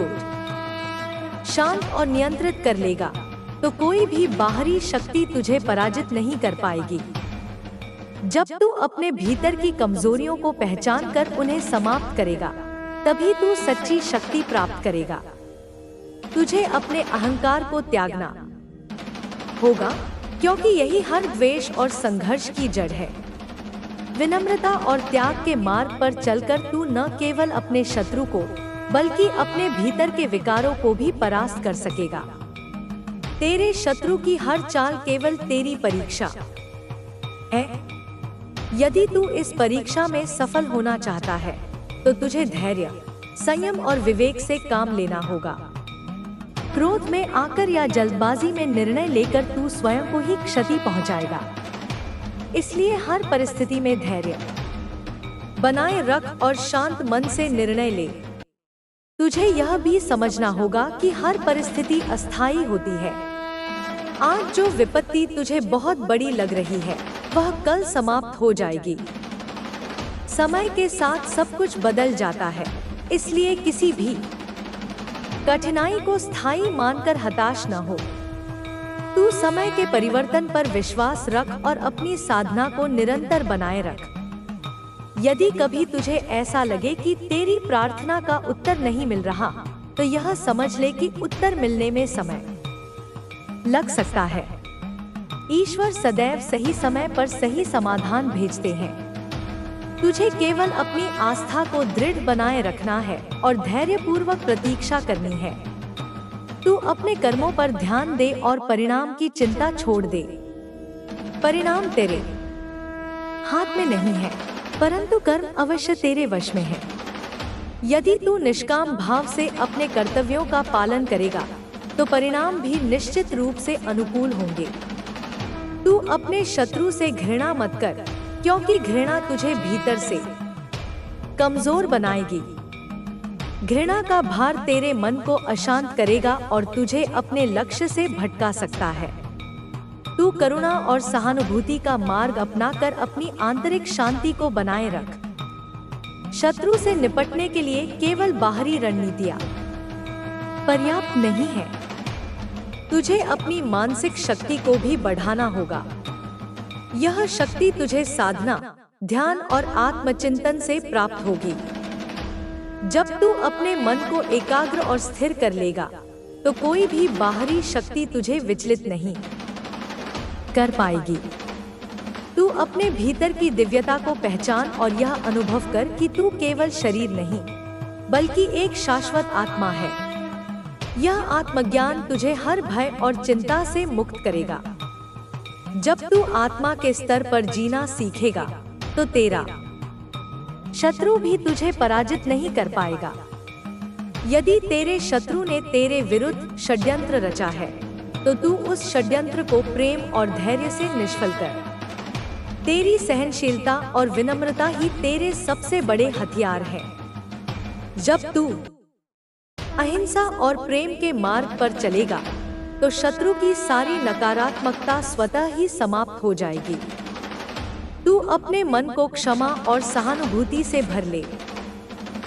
शांत और नियंत्रित कर लेगा तो कोई भी बाहरी शक्ति तुझे पराजित नहीं कर पाएगी। जब तू अपने भीतर की कमजोरियों को पहचान कर उन्हें समाप्त करेगा, तभी तू सच्ची शक्ति प्राप्त करेगा। तुझे अपने अहंकार को त्यागना होगा, क्योंकि यही हर द्वेष और संघर्ष की जड़ है। विनम्रता और त्याग के मार्ग पर चलकर तू न केवल अपने शत्रु को बल्कि अपने भीतर के विकारों को भी परास्त कर सकेगा। तेरे शत्रु की हर चाल केवल तेरी परीक्षा है। यदि तू इस परीक्षा में सफल होना चाहता है तो तुझे धैर्य, संयम और विवेक से काम लेना होगा। क्रोध में आकर या जल्दबाजी में निर्णय लेकर तू स्वयं को ही क्षति पहुंचाएगा। इसलिए हर परिस्थिति में धैर्य बनाए रख और शांत मन से निर्णय ले। तुझे यह भी समझना होगा कि हर परिस्थिति अस्थायी होती है। आज जो विपत्ति तुझे बहुत बड़ी लग रही है वह कल समाप्त हो जाएगी। समय के साथ सब कुछ बदल जाता है, इसलिए किसी भी कठिनाई को स्थायी मानकर हताश न हो। तू समय के परिवर्तन पर विश्वास रख और अपनी साधना को निरंतर बनाए रख। यदि कभी तुझे ऐसा लगे कि तेरी प्रार्थना का उत्तर नहीं मिल रहा, तो यह समझ ले कि उत्तर मिलने में समय लग सकता है। ईश्वर सदैव सही समय पर सही समाधान भेजते हैं। तुझे केवल अपनी आस्था को दृढ़ बनाए रखना है और धैर्यपूर्वक प्रतीक्षा करनी है। तू अपने कर्मों पर ध्यान दे और परिणाम की चिंता छोड़ दे। परिणाम तेरे हाथ में नहीं है, परंतु कर्म अवश्य तेरे वश में है। यदि तू निष्काम भाव से अपने कर्तव्यों का पालन करेगा तो परिणाम भी निश्चित रूप से अनुकूल होंगे। तू अपने शत्रु से घृणा मत कर, क्योंकि घृणा तुझे भीतर से कमजोर बनाएगी। घृणा का भार तेरे मन को अशांत करेगा और तुझे अपने लक्ष्य से भटका सकता है। तू करुणा और सहानुभूति का मार्ग अपनाकर अपनी आंतरिक शांति को बनाए रख। शत्रु से निपटने के लिए केवल बाहरी रणनीतियां पर्याप्त नहीं है। तुझे अपनी मानसिक शक्ति को भी बढ़ाना होगा। यह शक्ति तुझे साधना, ध्यान और आत्मचिंतन से प्राप्त होगी। जब तू अपने मन को एकाग्र और स्थिर कर लेगा तो कोई भी बाहरी शक्ति तुझे विचलित नहीं कर पाएगी। तू अपने भीतर की दिव्यता को पहचान और यह अनुभव कर कि तू केवल शरीर नहीं बल्कि एक शाश्वत आत्मा है। यह आत्मज्ञान तुझे हर भय और चिंता से मुक्त करेगा। जब तू आत्मा के स्तर पर जीना सीखेगा तो तेरा शत्रु भी तुझे पराजित नहीं कर पाएगा। यदि तेरे शत्रु ने तेरे विरुद्ध षड्यंत्र रचा है तो तू उस षड्यंत्र को प्रेम और धैर्य से निष्फल कर। तेरी सहनशीलता और विनम्रता ही तेरे सबसे बड़े हथियार हैं। जब तू अहिंसा और प्रेम के मार्ग पर चलेगा तो शत्रु की सारी नकारात्मकता स्वतः ही समाप्त हो जाएगी। तू अपने मन को क्षमा और सहानुभूति से भर ले।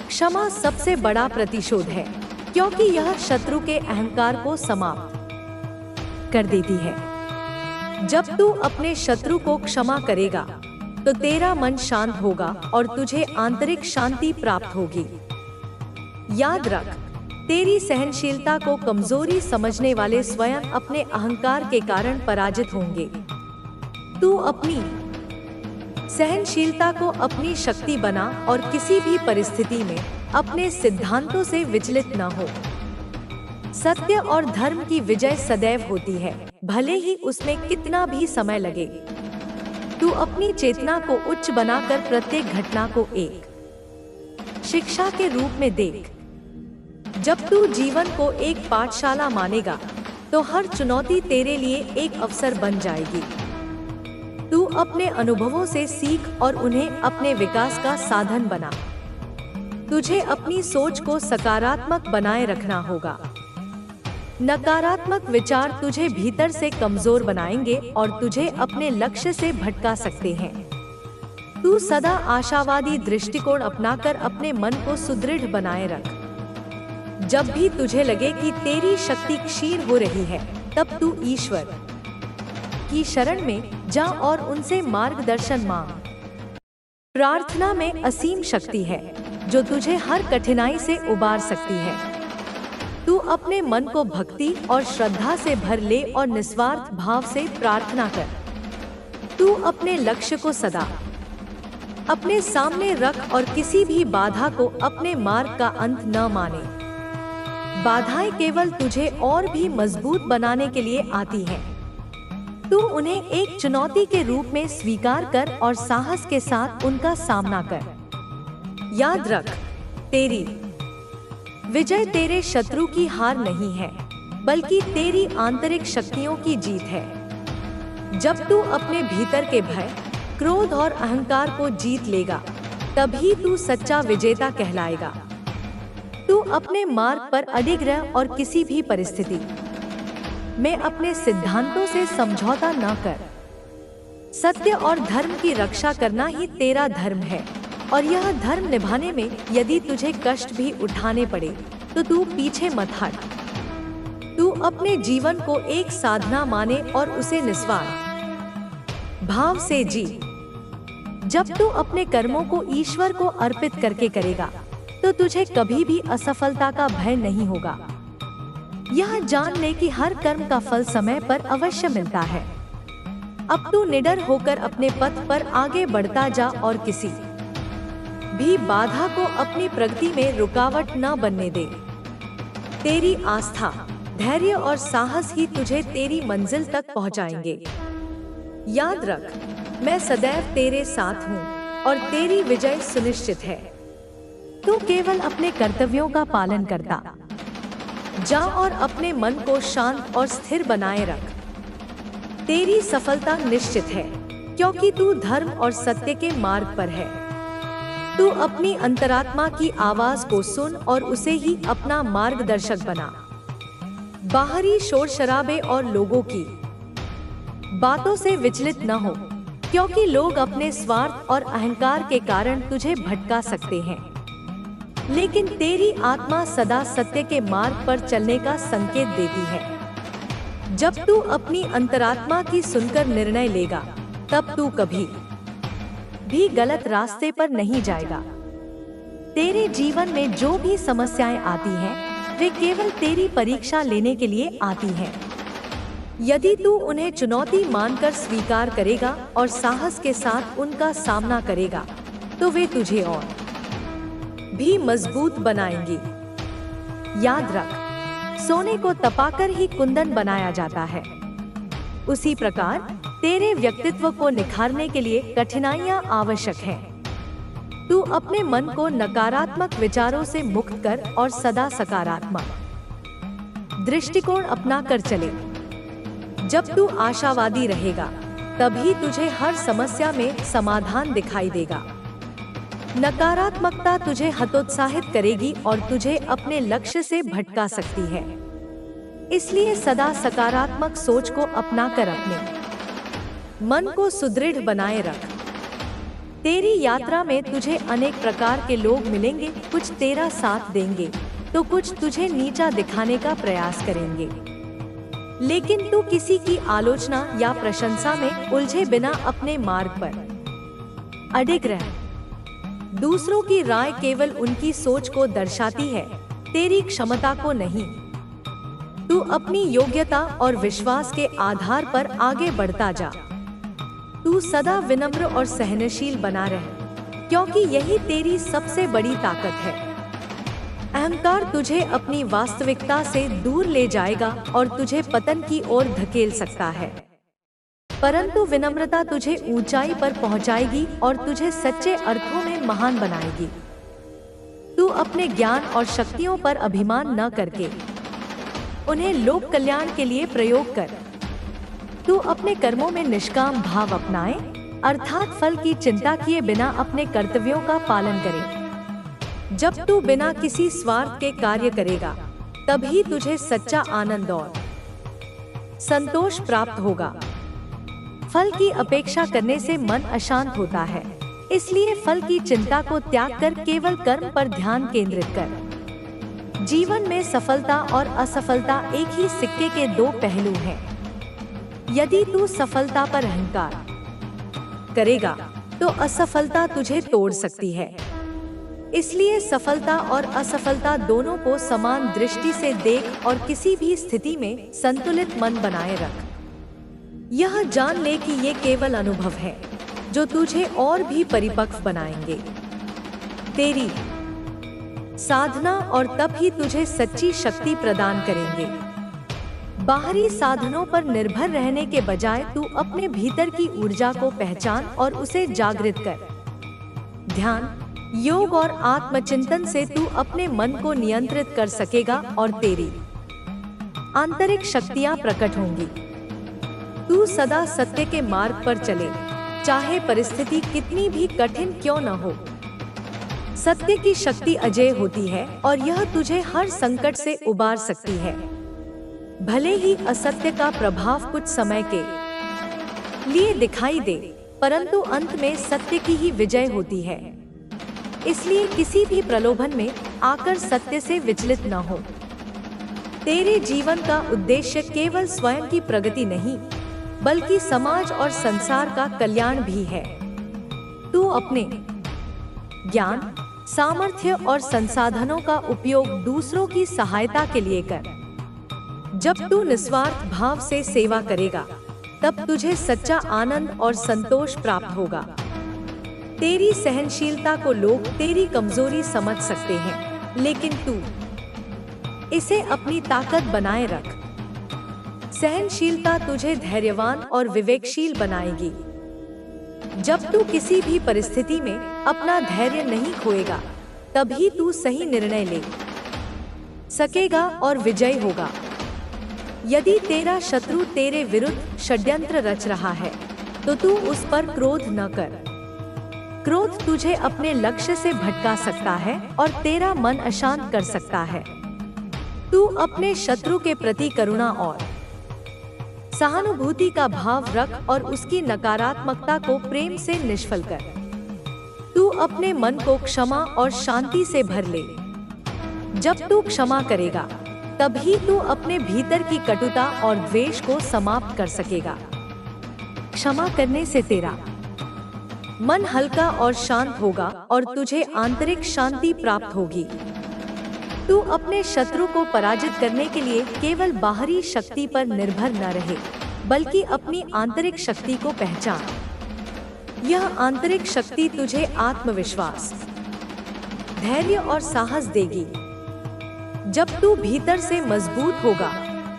क्षमा सबसे बड़ा प्रतिशोध है, क्योंकि यह शत्रु के अहंकार को समाप्त कर देती है। जब तू अपने शत्रु को क्षमा करेगा तो तेरा मन शांत होगा और तुझे आंतरिक शांति प्राप्त होगी। याद रख, तेरी सहनशीलता को कमजोरी समझने वाले स्वयं अपने अहंकार के कारण पराजित होंगे। तू अपनी सहनशीलता को अपनी शक्ति बना और किसी भी परिस्थिति में अपने सिद्धांतों से विचलित न हो। सत्य और धर्म की विजय सदैव होती है, भले ही उसमें कितना भी समय लगे। तू अपनी चेतना को उच्च बनाकर प्रत्येक घटना को एक शिक्षा के रूप में देख। जब तू जीवन को एक पाठशाला मानेगा तो हर चुनौती तेरे लिए एक अवसर बन जाएगी। तू अपने अनुभवों से सीख और उन्हें अपने विकास का साधन बना। तुझे अपनी सोच को सकारात्मक बनाए रखना होगा। नकारात्मक विचार तुझे भीतर से कमजोर बनाएंगे और तुझे अपने लक्ष्य से भटका सकते हैं। तू सदा आशावादी दृष्टिकोण अपनाकर अपने मन को सुदृढ़ बनाए रख। जब भी तुझे लगे कि तेरी शक्ति क्षीण हो रही है, तब तू ईश्वर की शरण में जा और उनसे मार्गदर्शन मांग। प्रार्थना में असीम शक्ति है जो तुझे हर कठिनाई से उबार सकती है। तू अपने मन को भक्ति और श्रद्धा से भर ले और निस्वार्थ भाव से प्रार्थना कर। तू अपने लक्ष्य को सदा अपने सामने रख और किसी भी बाधा को अपने मार्ग का अंत न माने। बाधाएं केवल तुझे और भी मजबूत बनाने के लिए आती हैं। तू उन्हें एक चुनौती के रूप में स्वीकार कर और साहस के साथ उनका सामना कर। याद रख, तेरी विजय तेरे शत्रु की हार नहीं है, बल्कि तेरी आंतरिक शक्तियों की जीत है। जब तू अपने भीतर के भय, क्रोध और अहंकार को जीत लेगा, तभी तू सच्चा विजेता कहलाएगा। तू अपने मार्ग पर अडिग रह और किसी भी परिस्थिति में अपने सिद्धांतों से समझौता न कर। सत्य और धर्म की रक्षा करना ही तेरा धर्म है, और यह धर्म निभाने में यदि तुझे कष्ट भी उठाने पड़े तो तू पीछे मत हट। तू अपने जीवन को एक साधना माने और उसे निस्वार्थ भाव से जी। जब तू अपने कर्मों को ईश्वर को अर्पित करके करेगा तो तुझे कभी भी असफलता का भय नहीं होगा। यह जान ले कि हर कर्म का फल समय पर अवश्य मिलता है। अब तू निडर होकर अपने पथ पर आगे बढ़ता जा और किसी भी बाधा को अपनी प्रगति में रुकावट न बनने दे। तेरी आस्था, धैर्य और साहस ही तुझे तेरी मंजिल तक पहुंचाएंगे। याद रख, मैं सदैव तेरे साथ हूँ और तेरी विजय सुनिश्चित है। तू केवल अपने कर्तव्यों का पालन करता जा और अपने मन को शांत और स्थिर बनाए रख। तेरी सफलता निश्चित है, क्योंकि तू धर्म और सत्य के मार्ग पर है। तू अपनी अंतरात्मा की आवाज को सुन और उसे ही अपना मार्गदर्शक बना। बाहरी शोर शराबे और लोगों की बातों से विचलित न हो, क्योंकि लोग अपने स्वार्थ और अहंकार के कारण तुझे भटका सकते हैं। लेकिन तेरी आत्मा सदा सत्य के मार्ग पर चलने का संकेत देती है। जब तू अपनी अंतरात्मा की सुनकर निर्णय लेगा, तब तू कभी भी गलत रास्ते पर नहीं जाएगा। तेरे जीवन में जो भी समस्याएं आती हैं, वे केवल तेरी परीक्षा लेने के लिए आती हैं। यदि तू उन्हें चुनौती मानकर स्वीकार करेगा और साहस के साथ उनका सामना करेगा, तो वे तुझे और भी मजबूत बनाएंगी। याद रख, सोने को तपाकर ही कुंदन बनाया जाता है। उसी प्रकार तेरे व्यक्तित्व को निखारने के लिए कठिनाइयां आवश्यक हैं। तू अपने मन को नकारात्मक विचारों से मुक्त कर और सदा सकारात्मक दृष्टिकोण अपना कर चले। जब तू आशावादी रहेगा, तभी तुझे हर समस्या में समाधान दिखाई देगा। नकारात्मकता तुझे हतोत्साहित करेगी और तुझे अपने लक्ष्य से भटका सकती है। इसलिए सदा सकारात्मक सोच को अपनाकर अपने मन को सुदृढ़ बनाए रख। तेरी यात्रा में तुझे अनेक प्रकार के लोग मिलेंगे। कुछ तेरा साथ देंगे, तो कुछ तुझे नीचा दिखाने का प्रयास करेंगे। लेकिन तू किसी की आलोचना या प्रशंसा में उलझे बिना अपने मार्ग पर अडिग रह। दूसरों की राय केवल उनकी सोच को दर्शाती है, तेरी क्षमता को नहीं। तू अपनी योग्यता और विश्वास के आधार पर आगे बढ़ता जा। तू सदा विनम्र और सहनशील बना रह, क्योंकि यही तेरी सबसे बड़ी ताकत है। अहंकार तुझे अपनी वास्तविकता से दूर ले जाएगा और तुझे पतन की ओर धकेल सकता है, परंतु विनम्रता तुझे ऊंचाई पर पहुंचाएगी और तुझे सच्चे अर्थों में महान बनाएगी। तू अपने ज्ञान और शक्तियों पर अभिमान न करके उन्हें लोक कल्याण के लिए प्रयोग कर। तू अपने कर्मों में निष्काम भाव अपनाए, अर्थात फल की चिंता किए बिना अपने कर्तव्यों का पालन करे। जब तू बिना किसी स्वार्थ के कार्य करेगा, तभी तुझे सच्चा आनंद और संतोष प्राप्त होगा। फल की अपेक्षा करने से मन अशांत होता है, इसलिए फल की चिंता को त्याग कर केवल कर्म पर ध्यान केंद्रित कर। जीवन में सफलता और असफलता एक ही सिक्के के दो पहलू हैं। यदि तू सफलता पर अहंकार करेगा, तो असफलता तुझे तोड़ सकती है। इसलिए सफलता और असफलता दोनों को समान दृष्टि से देख और किसी भी स्थिति में संतुलित मन बनाए रख। यह जान ले कि ये केवल अनुभव है, जो तुझे और भी परिपक्व बनाएंगे। तेरी साधना और तप ही तुझे सच्ची शक्ति प्रदान करेंगे। बाहरी साधनों पर निर्भर रहने के बजाय तू अपने भीतर की ऊर्जा को पहचान और उसे जागृत कर। ध्यान, योग और आत्मचिंतन से तू अपने मन को नियंत्रित कर सकेगा और तेरी आंतरिक शक्तियां प्रकट होंगी। तू सदा सत्य के मार्ग पर चले, चाहे परिस्थिति कितनी भी कठिन क्यों न हो। सत्य की शक्ति अजेय होती है और यह तुझे हर संकट से उबार सकती है। भले ही असत्य का प्रभाव कुछ समय के लिए दिखाई दे, परंतु अंत में सत्य की ही विजय होती है। इसलिए किसी भी प्रलोभन में आकर सत्य से विचलित न हो। तेरे जीवन का उद्देश्य केवल स्वयं की प्रगति नहीं, बल्कि समाज और संसार का कल्याण भी है। तू अपने ज्ञान, सामर्थ्य और संसाधनों का उपयोग दूसरों की सहायता के लिए कर। जब तू निस्वार्थ भाव से सेवा करेगा, तब तुझे सच्चा आनंद और संतोष प्राप्त होगा। तेरी सहनशीलता को लोग तेरी कमजोरी समझ सकते हैं, लेकिन तू इसे अपनी ताकत बनाए रख। सहनशीलता तुझे धैर्यवान और विवेकशील बनाएगी। जब तू किसी भी परिस्थिति में अपना धैर्य नहीं खोएगा, तभी तू सही निर्णय ले सकेगा और विजयी होगा। यदि तेरा शत्रु तेरे विरुद्ध षड्यंत्र रच रहा है, तो तू उस पर क्रोध न कर। क्रोध तुझे अपने लक्ष्य से भटका सकता है और तेरा मन अशांत कर सकता है। तू अपने शत्रु के प्रति करुणा और सहानुभूति का भाव रख और उसकी नकारात्मकता को प्रेम से निष्फल कर। तू अपने मन को क्षमा और शांति से भर ले। जब तू क्षमा करेगा, तभी तू अपने भीतर की कटुता और द्वेष को समाप्त कर सकेगा। क्षमा करने से तेरा मन हल्का और शांत होगा और तुझे आंतरिक शांति प्राप्त होगी। तू अपने शत्रु को पराजित करने के लिए केवल बाहरी शक्ति पर निर्भर न रहे, बल्कि अपनी आंतरिक शक्ति को पहचान। यह आंतरिक शक्ति तुझे आत्मविश्वास, धैर्य और साहस देगी। जब तू भीतर से मजबूत होगा,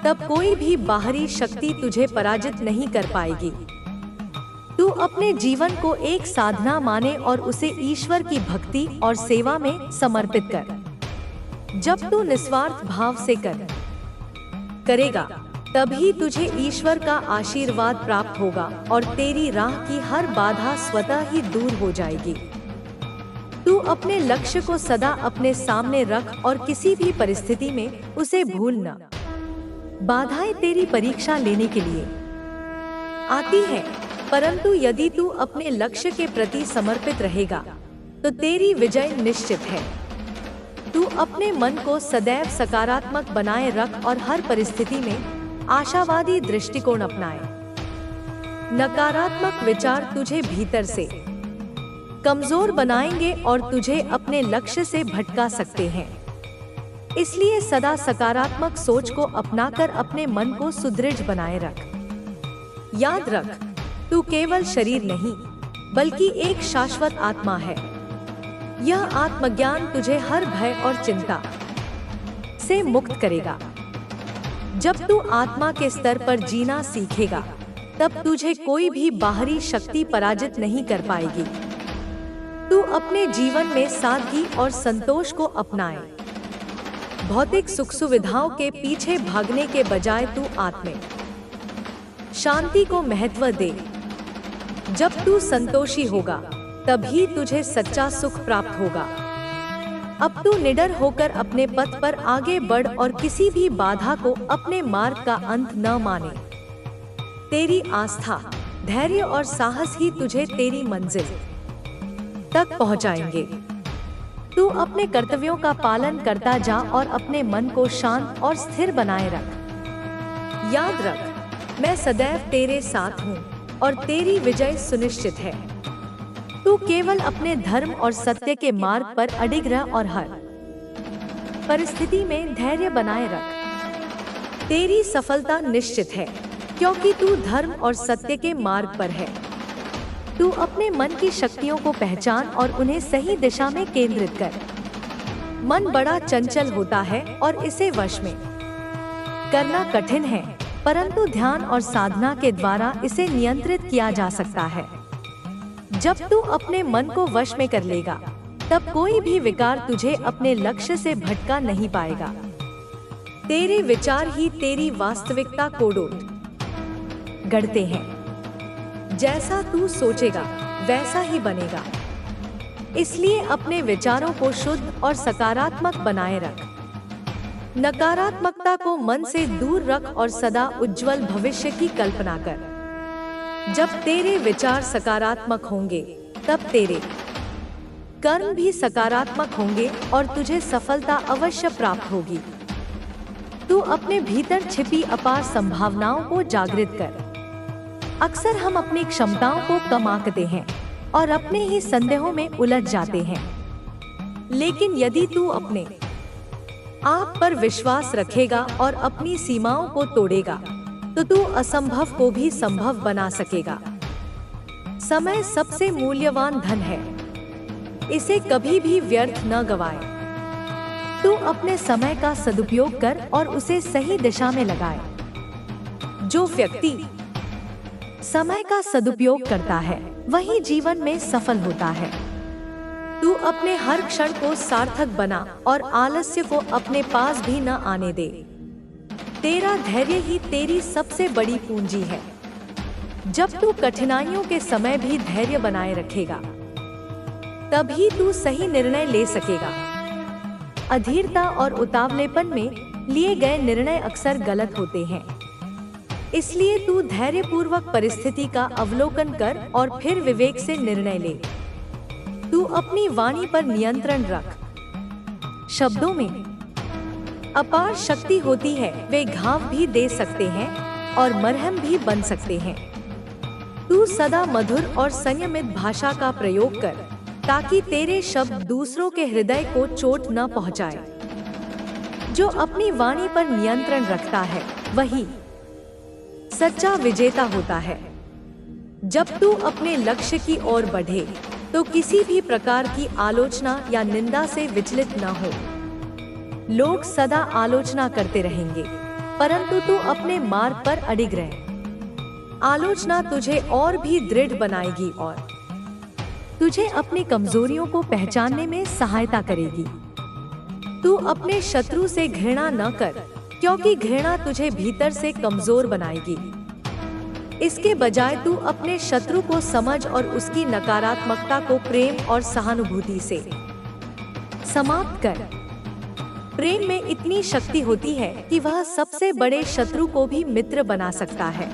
तब कोई भी बाहरी शक्ति तुझे पराजित नहीं कर पाएगी। तू अपने जीवन को एक साधना माने और उसे ईश्वर की भक्ति और सेवा में समर्पित कर। जब तू निस्वार्थ भाव से करेगा, तभी तुझे ईश्वर का आशीर्वाद प्राप्त होगा और तेरी राह की हर बाधा स्वतः ही दूर हो जाएगी। तू अपने लक्ष्य को सदा अपने सामने रख और किसी भी परिस्थिति में उसे भूल न। बाधाएं तेरी परीक्षा लेने के लिए आती हैं, परंतु यदि तू अपने लक्ष्य के प्रति समर्पित रहेगा, तो तेरी विजय निश्चित है। तू अपने मन को सदैव सकारात्मक बनाए रख और हर परिस्थिति में आशावादी दृष्टिकोण अपनाए। नकारात्मक विचार तुझे भीतर से कमजोर बनाएंगे और तुझे अपने लक्ष्य से भटका सकते हैं। इसलिए सदा सकारात्मक सोच को अपनाकर अपने मन को सुदृढ़ बनाए रख। याद रख, तू केवल शरीर नहीं, बल्कि एक शाश्वत आत्मा है। यह आत्मज्ञान तुझे हर भय और चिंता से मुक्त करेगा। जब तू आत्मा के स्तर पर जीना सीखेगा, तब तुझे कोई भी बाहरी शक्ति पराजित नहीं कर पाएगी। तू अपने जीवन में सादगी और संतोष को अपनाए। भौतिक सुख सुविधाओं के पीछे भागने के बजाय तू आत्मिक शांति को महत्व दे। जब तू संतोषी होगा, तभी तुझे सच्चा सुख प्राप्त होगा। अब तू निडर होकर अपने पथ पर आगे बढ़ और किसी भी बाधा को अपने मार्ग का अंत न माने। तेरी आस्था, धैर्य और साहस ही तुझे तेरी मंजिल तक पहुंचाएंगे। तू अपने कर्तव्यों का पालन करता जा और अपने मन को शांत और स्थिर बनाए रख। याद रख, मैं सदैव तेरे साथ हूँ और तेरी विजय सुनिश्चित है। तू केवल अपने धर्म और सत्य के मार्ग पर अडिग रह और हर परिस्थिति में धैर्य बनाए रख। तेरी सफलता निश्चित है, क्योंकि तू धर्म और सत्य के मार्ग पर है। तू अपने मन की शक्तियों को पहचान और उन्हें सही दिशा में केंद्रित कर। मन बड़ा चंचल होता है और इसे वश में करना कठिन है, परंतु ध्यान और साधना के द्वारा इसे नियंत्रित किया जा सकता है। जब तू अपने मन को वश में कर लेगा, तब कोई भी विकार तुझे अपने लक्ष्य से भटका नहीं पाएगा। तेरे विचार ही तेरी वास्तविकता को गढ़ते हैं। जैसा तू सोचेगा, वैसा ही बनेगा। इसलिए अपने विचारों को शुद्ध और सकारात्मक बनाए रख। नकारात्मकता को मन से दूर रख और सदा उज्जवल भविष्य की कल्पना कर। जब तेरे विचार सकारात्मक होंगे, तब तेरे कर्म भी सकारात्मक होंगे और तुझे सफलता अवश्य प्राप्त होगी। तू अपने भीतर छिपी अपार संभावनाओं को जागृत कर। अक्सर हम अपनी क्षमताओं को कम आंकते हैं और अपने ही संदेहों में उलझ जाते हैं। लेकिन यदि तू अपने आप पर विश्वास रखेगा और अपनी सीमाओं को तोड़ेगा, तो तू असंभव को भी संभव बना सकेगा। समय सबसे मूल्यवान धन है, इसे कभी भी व्यर्थ न गवाए। तू अपने समय का सदुपयोग कर और उसे सही दिशा में लगाए। जो व्यक्ति समय का सदुपयोग करता है वही जीवन में सफल होता है। तू अपने हर क्षण को सार्थक बना और आलस्य को अपने पास भी न आने दे। तेरा धैर्य ही तेरी सबसे बड़ी पूंजी है। जब तू कठिनाइयों के समय भी धैर्य बनाए रखेगा, तभी तू सही निर्णय ले सकेगा। अधीरता और उतावलेपन में लिए गए निर्णय अक्सर गलत होते हैं। इसलिए तू धैर्यपूर्वक परिस्थिति का अवलोकन कर और फिर विवेक से निर्णय ले। तू अपनी वाणी पर नियंत्रण रख। शब्दों में अपार शक्ति होती है, वे घाव भी दे सकते हैं और मरहम भी बन सकते हैं। तू सदा मधुर और संयमित भाषा का प्रयोग कर, ताकि तेरे शब्द दूसरों के हृदय को चोट न पहुंचाए। जो अपनी वाणी पर नियंत्रण रखता है वही सच्चा विजेता होता है। जब तू अपने लक्ष्य की ओर बढ़े तो किसी भी प्रकार की आलोचना या निंदा से विचलित न हो। लोग सदा आलोचना करते रहेंगे, परंतु तू अपने मार्ग पर अडिग रह। आलोचना तुझे और भी दृढ़ बनाएगी और तुझे अपनी कमजोरियों को पहचानने में सहायता करेगी। तू अपने शत्रु से घृणा न कर, क्योंकि घृणा तुझे भीतर से कमजोर बनाएगी। इसके बजाय तू अपने शत्रु को समझ और उसकी नकारात्मकता को प्रेम और सहानुभूति से समाप्त कर। प्रेम में इतनी शक्ति होती है कि वह सबसे बड़े शत्रु को भी मित्र बना सकता है।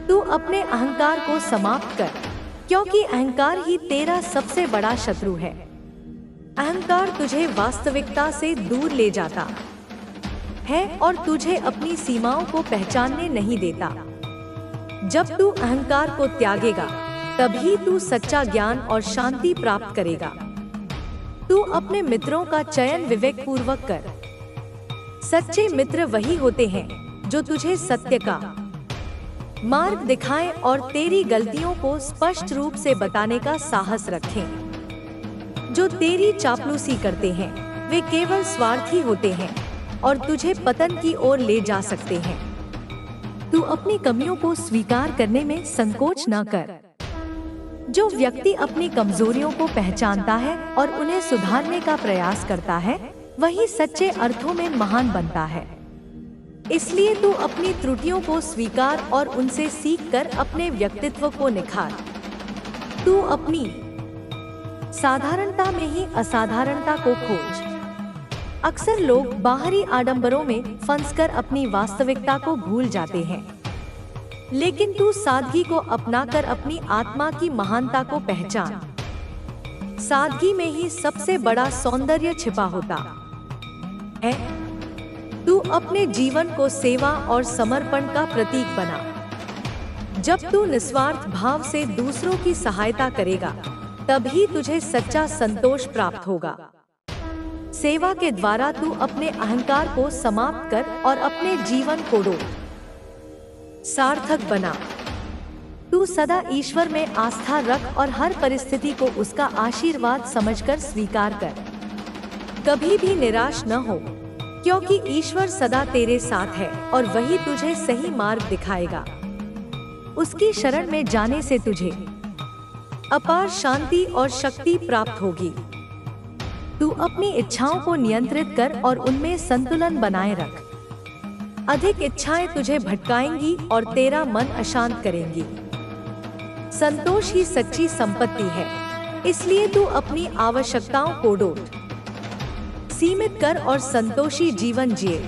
तू अपने अहंकार को समाप्त कर, क्योंकि अहंकार ही तेरा सबसे बड़ा शत्रु है। अहंकार तुझे वास्तविकता से दूर ले जाता है और तुझे अपनी सीमाओं को पहचानने नहीं देता। जब तू अहंकार को त्यागेगा, तभी तू सच्चा ज्ञान और शांति प्राप्त करेगा। तू अपने मित्रों का चयन विवेक पूर्वक कर। सच्चे मित्र वही होते हैं जो तुझे सत्य का मार्ग दिखाएं और तेरी गलतियों को स्पष्ट रूप से बताने का साहस रखें। जो तेरी चापलूसी करते हैं वे केवल स्वार्थी होते हैं और तुझे पतन की ओर ले जा सकते हैं। तू अपनी कमियों को स्वीकार करने में संकोच न कर। जो व्यक्ति अपनी कमजोरियों को पहचानता है और उन्हें सुधारने का प्रयास करता है, वही सच्चे अर्थों में महान बनता है। इसलिए तू अपनी त्रुटियों को स्वीकार और उनसे सीखकर अपने व्यक्तित्व को निखार। तू अपनी साधारणता में ही असाधारणता को खोज। अक्सर लोग बाहरी आडंबरों में फंसकर अपनी वास्तविकता को भूल जाते हैं, लेकिन तू सादगी को अपनाकर अपनी आत्मा की महानता को पहचान। सादगी में ही सबसे बड़ा सौंदर्य छिपा होता है। तू अपने जीवन को सेवा और समर्पण का प्रतीक बना। जब तू निस्वार्थ भाव से दूसरों की सहायता करेगा, तभी तुझे सच्चा संतोष प्राप्त होगा। सेवा के द्वारा तू अपने अहंकार को समाप्त कर और अपने जीवन को सार्थक बना। तू सदा ईश्वर में आस्था रख और हर परिस्थिति को उसका आशीर्वाद समझकर स्वीकार कर। कभी भी निराश न हो, क्योंकि ईश्वर सदा तेरे साथ है और वही तुझे सही मार्ग दिखाएगा। उसकी शरण में जाने से तुझे अपार शांति और शक्ति प्राप्त होगी। तू अपनी इच्छाओं को नियंत्रित कर और उनमें संतुलन बनाए रख। अधिक इच्छाएं तुझे भटकाएंगी और तेरा मन अशांत करेंगी। संतोष ही सच्ची संपत्ति है, इसलिए तू अपनी आवश्यकताओं को सीमित कर और संतोषी जीवन जिए।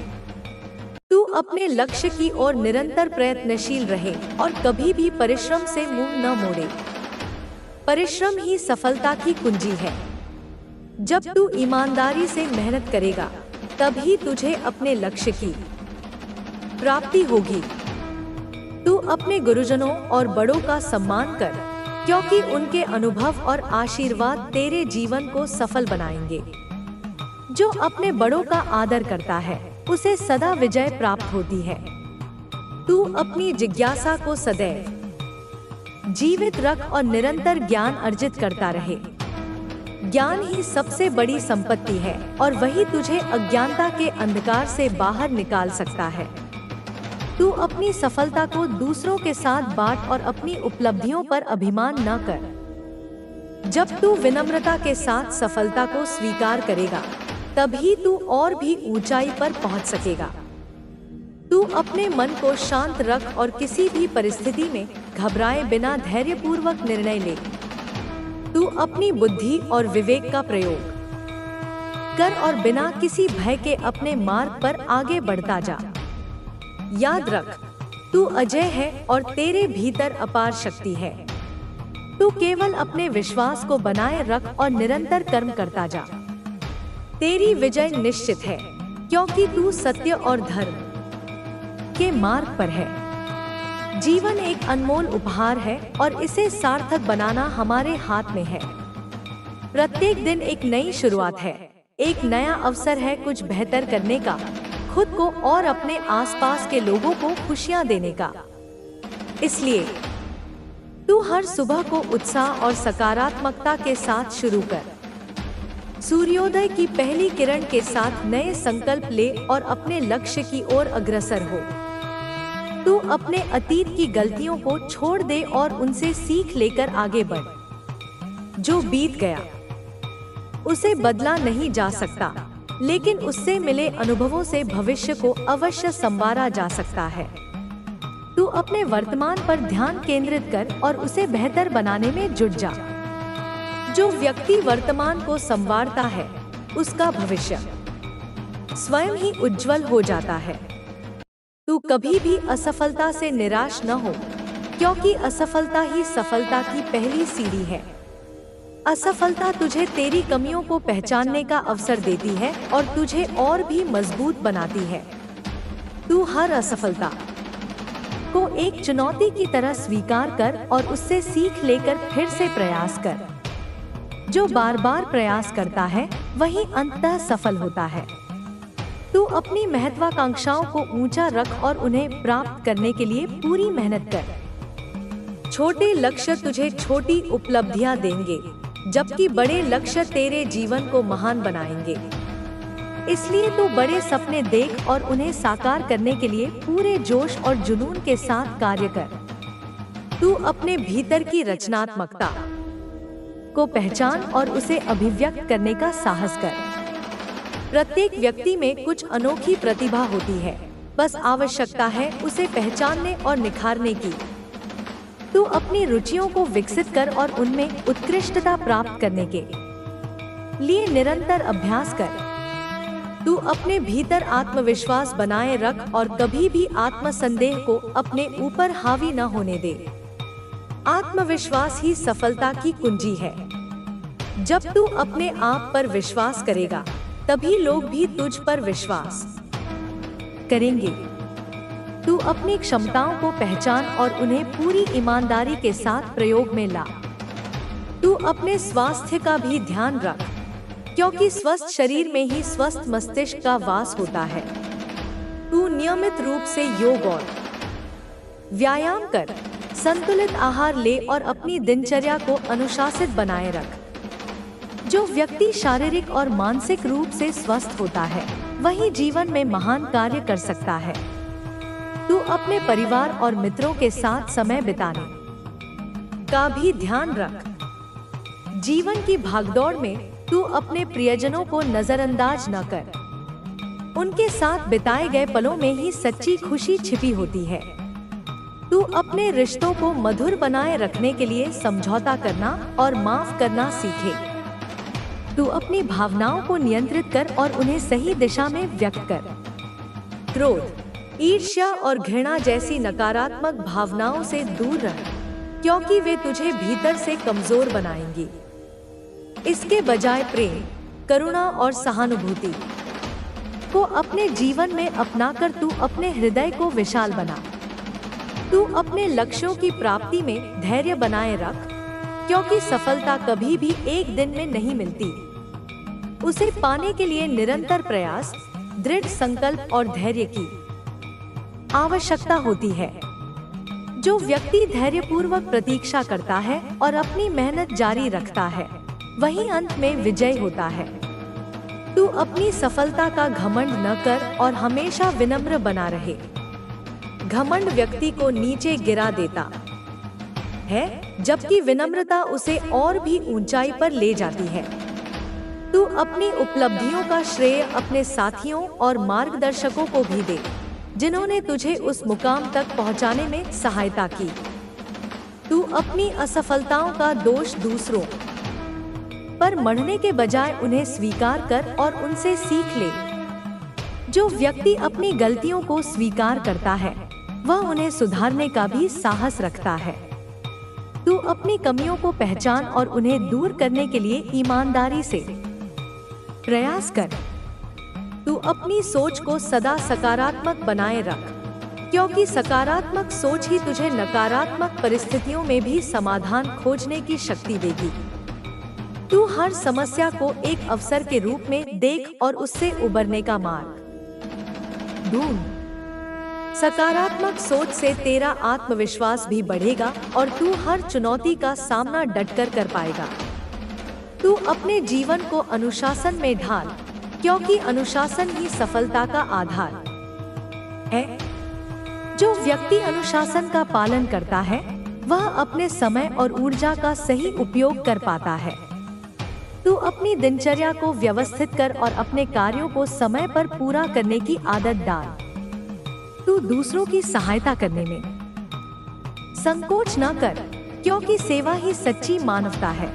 तू अपने लक्ष्य की ओर निरंतर प्रयत्नशील रहे और कभी भी परिश्रम से मुंह न मोड़े। परिश्रम ही सफलता की कुंजी है। जब तू ईमानदारी से मेहनत करेगा, तभी तुझे अपने लक्ष्य की प्राप्ति होगी। तू अपने गुरुजनों और बड़ों का सम्मान कर, क्योंकि उनके अनुभव और आशीर्वाद तेरे जीवन को सफल बनाएंगे। जो अपने बड़ों का आदर करता है, उसे सदा विजय प्राप्त होती है। तू अपनी जिज्ञासा को सदैव जीवित रख और निरंतर ज्ञान अर्जित करता रहे। ज्ञान ही सबसे बड़ी संपत्ति है और वही तुझे अज्ञानता के अंधकार से बाहर निकाल सकता है। तू अपनी सफलता को दूसरों के साथ बांट और अपनी उपलब्धियों पर अभिमान न कर। जब तू विनम्रता के साथ सफलता को स्वीकार करेगा, तभी तू और भी ऊंचाई पर पहुंच सकेगा। तू अपने मन को शांत रख और किसी भी परिस्थिति में घबराए बिना धैर्यपूर्वक निर्णय ले। तू अपनी बुद्धि और विवेक का प्रयोग कर और बिना किसी भय के अपने मार्ग पर आगे बढ़ता जा। याद रख, तू अजय है और तेरे भीतर अपार शक्ति है। तू केवल अपने विश्वास को बनाए रख और निरंतर कर्म करता जा। तेरी विजय निश्चित है, क्योंकि तू सत्य और धर्म के मार्ग पर है। जीवन एक अनमोल उपहार है और इसे सार्थक बनाना हमारे हाथ में है। प्रत्येक दिन एक नई शुरुआत है, एक नया अवसर है कुछ बेहतर करने का, खुद को और अपने आसपास के लोगों को खुशियां देने का। इसलिए तू हर सुबह को उत्साह और सकारात्मकता के साथ शुरू कर। सूर्योदय की पहली किरण के साथ नए संकल्प ले और अपने लक्ष्य की ओर अग्रसर हो। तू अपने अतीत की गलतियों को छोड़ दे और उनसे सीख लेकर आगे बढ़। जो बीत गया उसे बदला नहीं जा सकता, लेकिन उससे मिले अनुभवों से भविष्य को अवश्य संवारा जा सकता है। तू अपने वर्तमान पर ध्यान केंद्रित कर और उसे बेहतर बनाने में जुट जा। जो व्यक्ति वर्तमान को संवारता है, उसका भविष्य स्वयं ही उज्जवल हो जाता है। तू कभी भी असफलता से निराश न हो, क्योंकि असफलता ही सफलता की पहली सीढ़ी है। असफलता तुझे तेरी कमियों को पहचानने का अवसर देती है और तुझे और भी मजबूत बनाती है। तू हर असफलता को एक चुनौती की तरह स्वीकार कर और उससे सीख लेकर फिर से प्रयास कर। जो बार बार प्रयास करता है, वही अंततः सफल होता है। तू अपनी महत्वाकांक्षाओं को ऊंचा रख और उन्हें प्राप्त करने के लिए पूरी मेहनत कर। छोटे लक्ष्य तुझे छोटी उपलब्धियां देंगे, जबकि बड़े लक्ष्य तेरे जीवन को महान बनाएंगे। इसलिए तू बड़े सपने देख और उन्हें साकार करने के लिए पूरे जोश और जुनून के साथ कार्य कर। तू अपने भीतर की रचनात्मकता को पहचान और उसे अभिव्यक्त करने का साहस कर। प्रत्येक व्यक्ति में कुछ अनोखी प्रतिभा होती है, बस आवश्यकता है उसे पहचानने और निखारने की। तू अपनी रुचियों को विकसित कर और उनमें उत्कृष्टता प्राप्त करने के लिए निरंतर अभ्यास कर। तू अपने भीतर आत्मविश्वास बनाए रख और कभी भी आत्मसंदेह को अपने ऊपर हावी न होने दे। आत्मविश्वास ही सफलता की कुंजी है। जब तू अपने आप पर विश्वास करेगा, तभी लोग भी तुझ पर विश्वास करेंगे। तू अपनी क्षमताओं को पहचान और उन्हें पूरी ईमानदारी के साथ प्रयोग में ला। तू अपने स्वास्थ्य का भी ध्यान रख, क्योंकि स्वस्थ शरीर में ही स्वस्थ मस्तिष्क का वास होता है। तू नियमित रूप से योग और व्यायाम कर, संतुलित आहार ले और अपनी दिनचर्या को अनुशासित बनाए रख। जो व्यक्ति शारीरिक और मानसिक रूप से स्वस्थ होता है, वही जीवन में महान कार्य कर सकता है। तू अपने परिवार और मित्रों के साथ समय बिताने का भी ध्यान रख। जीवन की भागदौड़ में तू अपने प्रियजनों को नजरअंदाज न कर। उनके साथ बिताए गए पलों में ही सच्ची खुशी छिपी होती है। तू अपने रिश्तों को मधुर बनाए रखने के लिए समझौता करना और माफ करना सीखे। तू अपनी भावनाओं को नियंत्रित कर और उन्हें सही दिशा में व्यक्त कर। क्रोध, ईर्ष्या और घृणा जैसी नकारात्मक भावनाओं से दूर रह, क्योंकि वे तुझे भीतर से कमजोर बनाएंगी। इसके बजाय प्रेम, करुणा और सहानुभूति को अपने जीवन में अपनाकर तू अपने हृदय को विशाल बना। तू अपने लक्ष्यों की प्राप्ति में धैर्य बनाए रख, क्योंकि सफलता कभी भी एक दिन में नहीं मिलती। उसे पाने के लिए निरंतर प्रयास, दृढ़ संकल्प और धैर्य की आवश्यकता होती है। जो व्यक्ति धैर्यपूर्वक प्रतीक्षा करता है और अपनी मेहनत जारी रखता है, वही अंत में विजय होता है। तू अपनी सफलता का घमंड न कर और हमेशा विनम्र बना रहे। घमंड व्यक्ति को नीचे गिरा देता है, जबकि विनम्रता उसे और भी ऊंचाई पर ले जाती है। तू अपनी उपलब्धियों का श्रेय अपने साथियों और मार्गदर्शकों को भी दे, जिन्होंने तुझे उस मुकाम तक पहुंचाने में सहायता की। तू अपनी असफलताओं का दोष दूसरों पर मढ़ने के बजाय उन्हें स्वीकार कर और उनसे सीख ले। जो व्यक्ति अपनी गलतियों को स्वीकार करता है, वह उन्हें सुधारने का भी साहस रखता है। तू अपनी कमियों को पहचान और उन्हें दूर करने के लिए ईमानदारी से प्रयास कर। तू अपनी सोच को सदा सकारात्मक बनाए रख, क्योंकि सकारात्मक सोच ही तुझे नकारात्मक परिस्थितियों में भी समाधान खोजने की शक्ति देगी। तू हर समस्या को एक अवसर के रूप में देख और उससे उबरने का मार्ग ढूंढ। सकारात्मक सोच से तेरा आत्मविश्वास भी बढ़ेगा और तू हर चुनौती का सामना डटकर कर पाएगा। तू अपने जीवन को अनुशासन में ढाल, क्योंकि अनुशासन ही सफलता का आधार है। जो व्यक्ति अनुशासन का पालन करता है, वह अपने समय और ऊर्जा का सही उपयोग कर पाता है। तू अपनी दिनचर्या को व्यवस्थित कर और अपने कार्यों को समय पर पूरा करने की आदत डाल। तू दूसरों की सहायता करने में संकोच न कर, क्योंकि सेवा ही सच्ची मानवता है।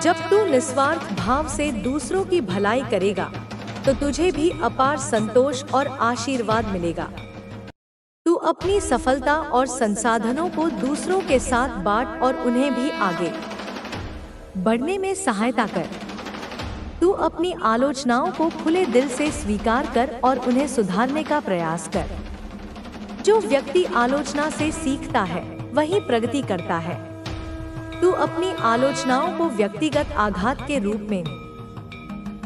जब तू निस्वार्थ भाव से दूसरों की भलाई करेगा, तो तुझे भी अपार संतोष और आशीर्वाद मिलेगा। तू अपनी सफलता और संसाधनों को दूसरों के साथ बांट और उन्हें भी आगे बढ़ने में सहायता कर। तू अपनी आलोचनाओं को खुले दिल से स्वीकार कर और उन्हें सुधारने का प्रयास कर। जो व्यक्ति आलोचना से सीखता है, वही प्रगति करता है। तू अपनी आलोचनाओं को व्यक्तिगत आघात के रूप में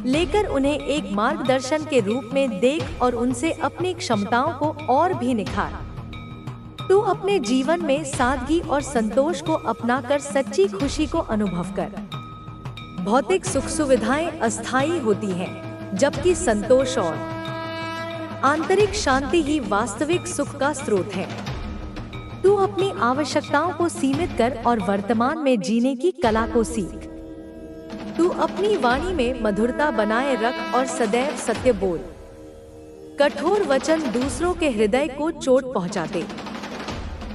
लेकर उन्हें एक मार्गदर्शन के रूप में देख और उनसे अपनी क्षमताओं को और भी निखार। तू अपने जीवन में सादगी और संतोष को अपनाकर सच्ची खुशी को अनुभव कर। भौतिक सुख सुविधाएं अस्थायी होती हैं, जबकि संतोष और आंतरिक शांति ही वास्तविक सुख का स्रोत है। तू अपनी आवश्यकताओं को सीमित कर और वर्तमान में जीने की कला को सीख। तू अपनी वाणी में मधुरता बनाए रख और सदैव सत्य बोल। कठोर वचन दूसरों के हृदय को चोट पहुंचाते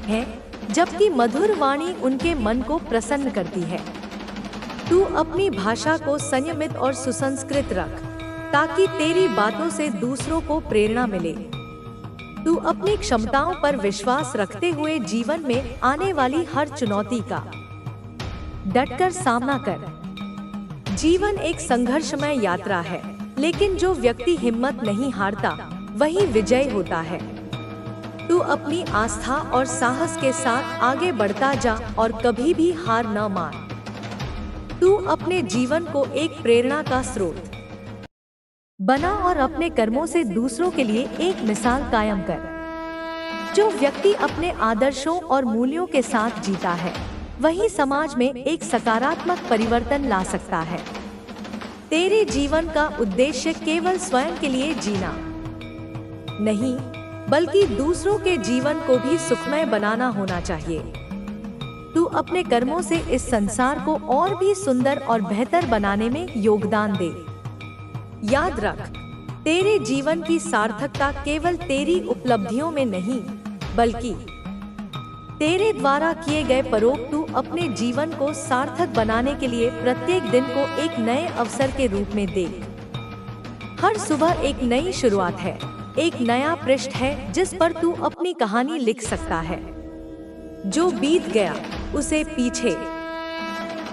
हैं, जबकि मधुर वाणी उनके मन को प्रसन्न करती है। तू अपनी भाषा को संयमित और सुसंस्कृत रख, ताकि तेरी बातों से दूसरों को प्रेरणा मिले। तू अपनी क्षमताओं पर विश्वास रखते हुए जीवन में आने वाली हर चुनौती का डटकर सामना कर। जीवन एक संघर्षमय यात्रा है, लेकिन जो व्यक्ति हिम्मत नहीं हारता, वही विजयी होता है। तू अपनी आस्था और साहस के साथ आगे बढ़ता जा और कभी भी हार न मान। तू अपने जीवन को एक प्रेरणा का स्रोत बना और अपने कर्मों से दूसरों के लिए एक मिसाल कायम कर। जो व्यक्ति अपने आदर्शों और मूल्यों के साथ जीता है, वही समाज में एक सकारात्मक परिवर्तन ला सकता है। तेरे जीवन का उद्देश्य केवल स्वयं के लिए जीना नहीं, बल्कि दूसरों के जीवन को भी सुखमय बनाना होना चाहिए। तू अपने कर्मों से इस संसार को और भी सुंदर और बेहतर बनाने में योगदान दे। याद रख, तेरे जीवन की सार्थकता केवल तेरी उपलब्धियों में नहीं, बल्कि तेरे द्वारा किए गए परोग। तू अपने जीवन को सार्थक बनाने के लिए प्रत्येक दिन को एक नए अवसर के रूप में देख। हर सुबह एक नई शुरुआत है, एक नया पृष्ठ है जिस पर तू अपनी कहानी लिख सकता है। जो बीत गया उसे पीछे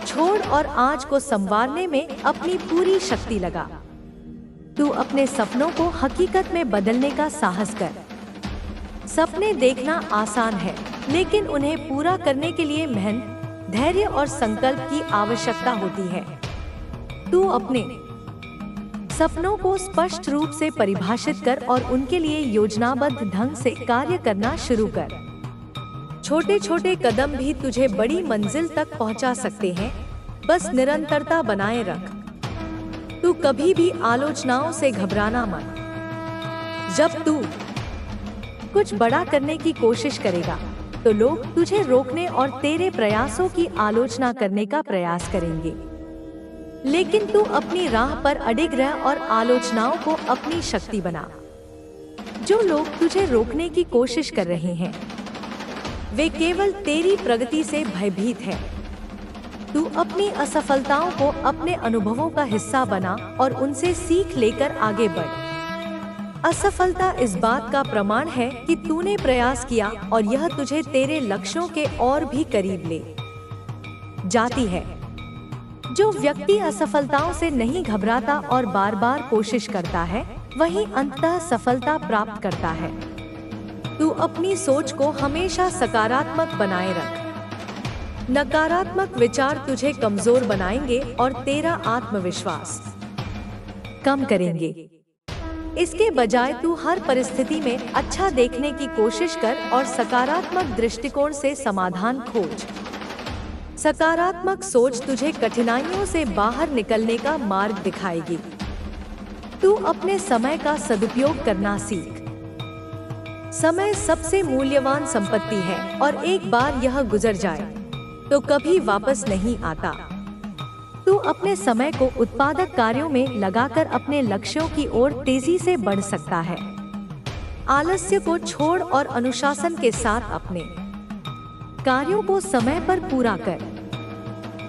छोड़ और आज को संवारने में अपनी पूरी शक्ति लगा। तू अपने सपनों को हकीकत में बदलने का साहस कर। सपने देखना आसान है, लेकिन उन्हें पूरा करने के लिए मेहनत, धैर्य और संकल्प की आवश्यकता होती है। तू अपने सपनों को स्पष्ट रूप से परिभाषित कर और उनके लिए योजनाबद्ध ढंग से कार्य करना शुरू कर। छोटे छोटे कदम भी तुझे बड़ी मंजिल तक पहुंचा सकते हैं। बस निरंतरता बनाए रख। तू कभी भी आलोचनाओं से घबराना मत। जब तू कुछ बड़ा करने की कोशिश करेगा तो लोग तुझे रोकने और तेरे प्रयासों की आलोचना करने का प्रयास करेंगे, लेकिन तू अपनी राह पर अडिग रह और आलोचनाओं को अपनी शक्ति बना। जो लोग तुझे रोकने की कोशिश कर रहे हैं वे केवल तेरी प्रगति से भयभीत हैं। तू अपनी असफलताओं को अपने अनुभवों का हिस्सा बना और उनसे सीख लेकर आगे बढ़। असफलता इस बात का प्रमाण है कि तूने प्रयास किया और यह तुझे तेरे लक्ष्यों के और भी करीब ले जाती है। जो व्यक्ति असफलताओं से नहीं घबराता और बार बार कोशिश करता है वही अंततः सफलता प्राप्त करता है। तू अपनी सोच को हमेशा सकारात्मक बनाए रख। नकारात्मक विचार तुझे कमजोर बनाएंगे और तेरा आत्मविश्वास कम करेंगे। इसके बजाय तू हर परिस्थिति में अच्छा देखने की कोशिश कर और सकारात्मक दृष्टिकोण से समाधान खोज। सकारात्मक सोच तुझे कठिनाइयों से बाहर निकलने का मार्ग दिखाएगी। तू अपने समय का सदुपयोग करना सीख। समय सबसे मूल्यवान संपत्ति है और एक बार यह गुजर जाए तो कभी वापस नहीं आता। तू अपने समय को उत्पादक कार्यों में लगाकर अपने लक्ष्यों की ओर तेजी से बढ़ सकता है। आलस्य को छोड़ और अनुशासन के साथ अपने कार्यों को समय पर पूरा कर।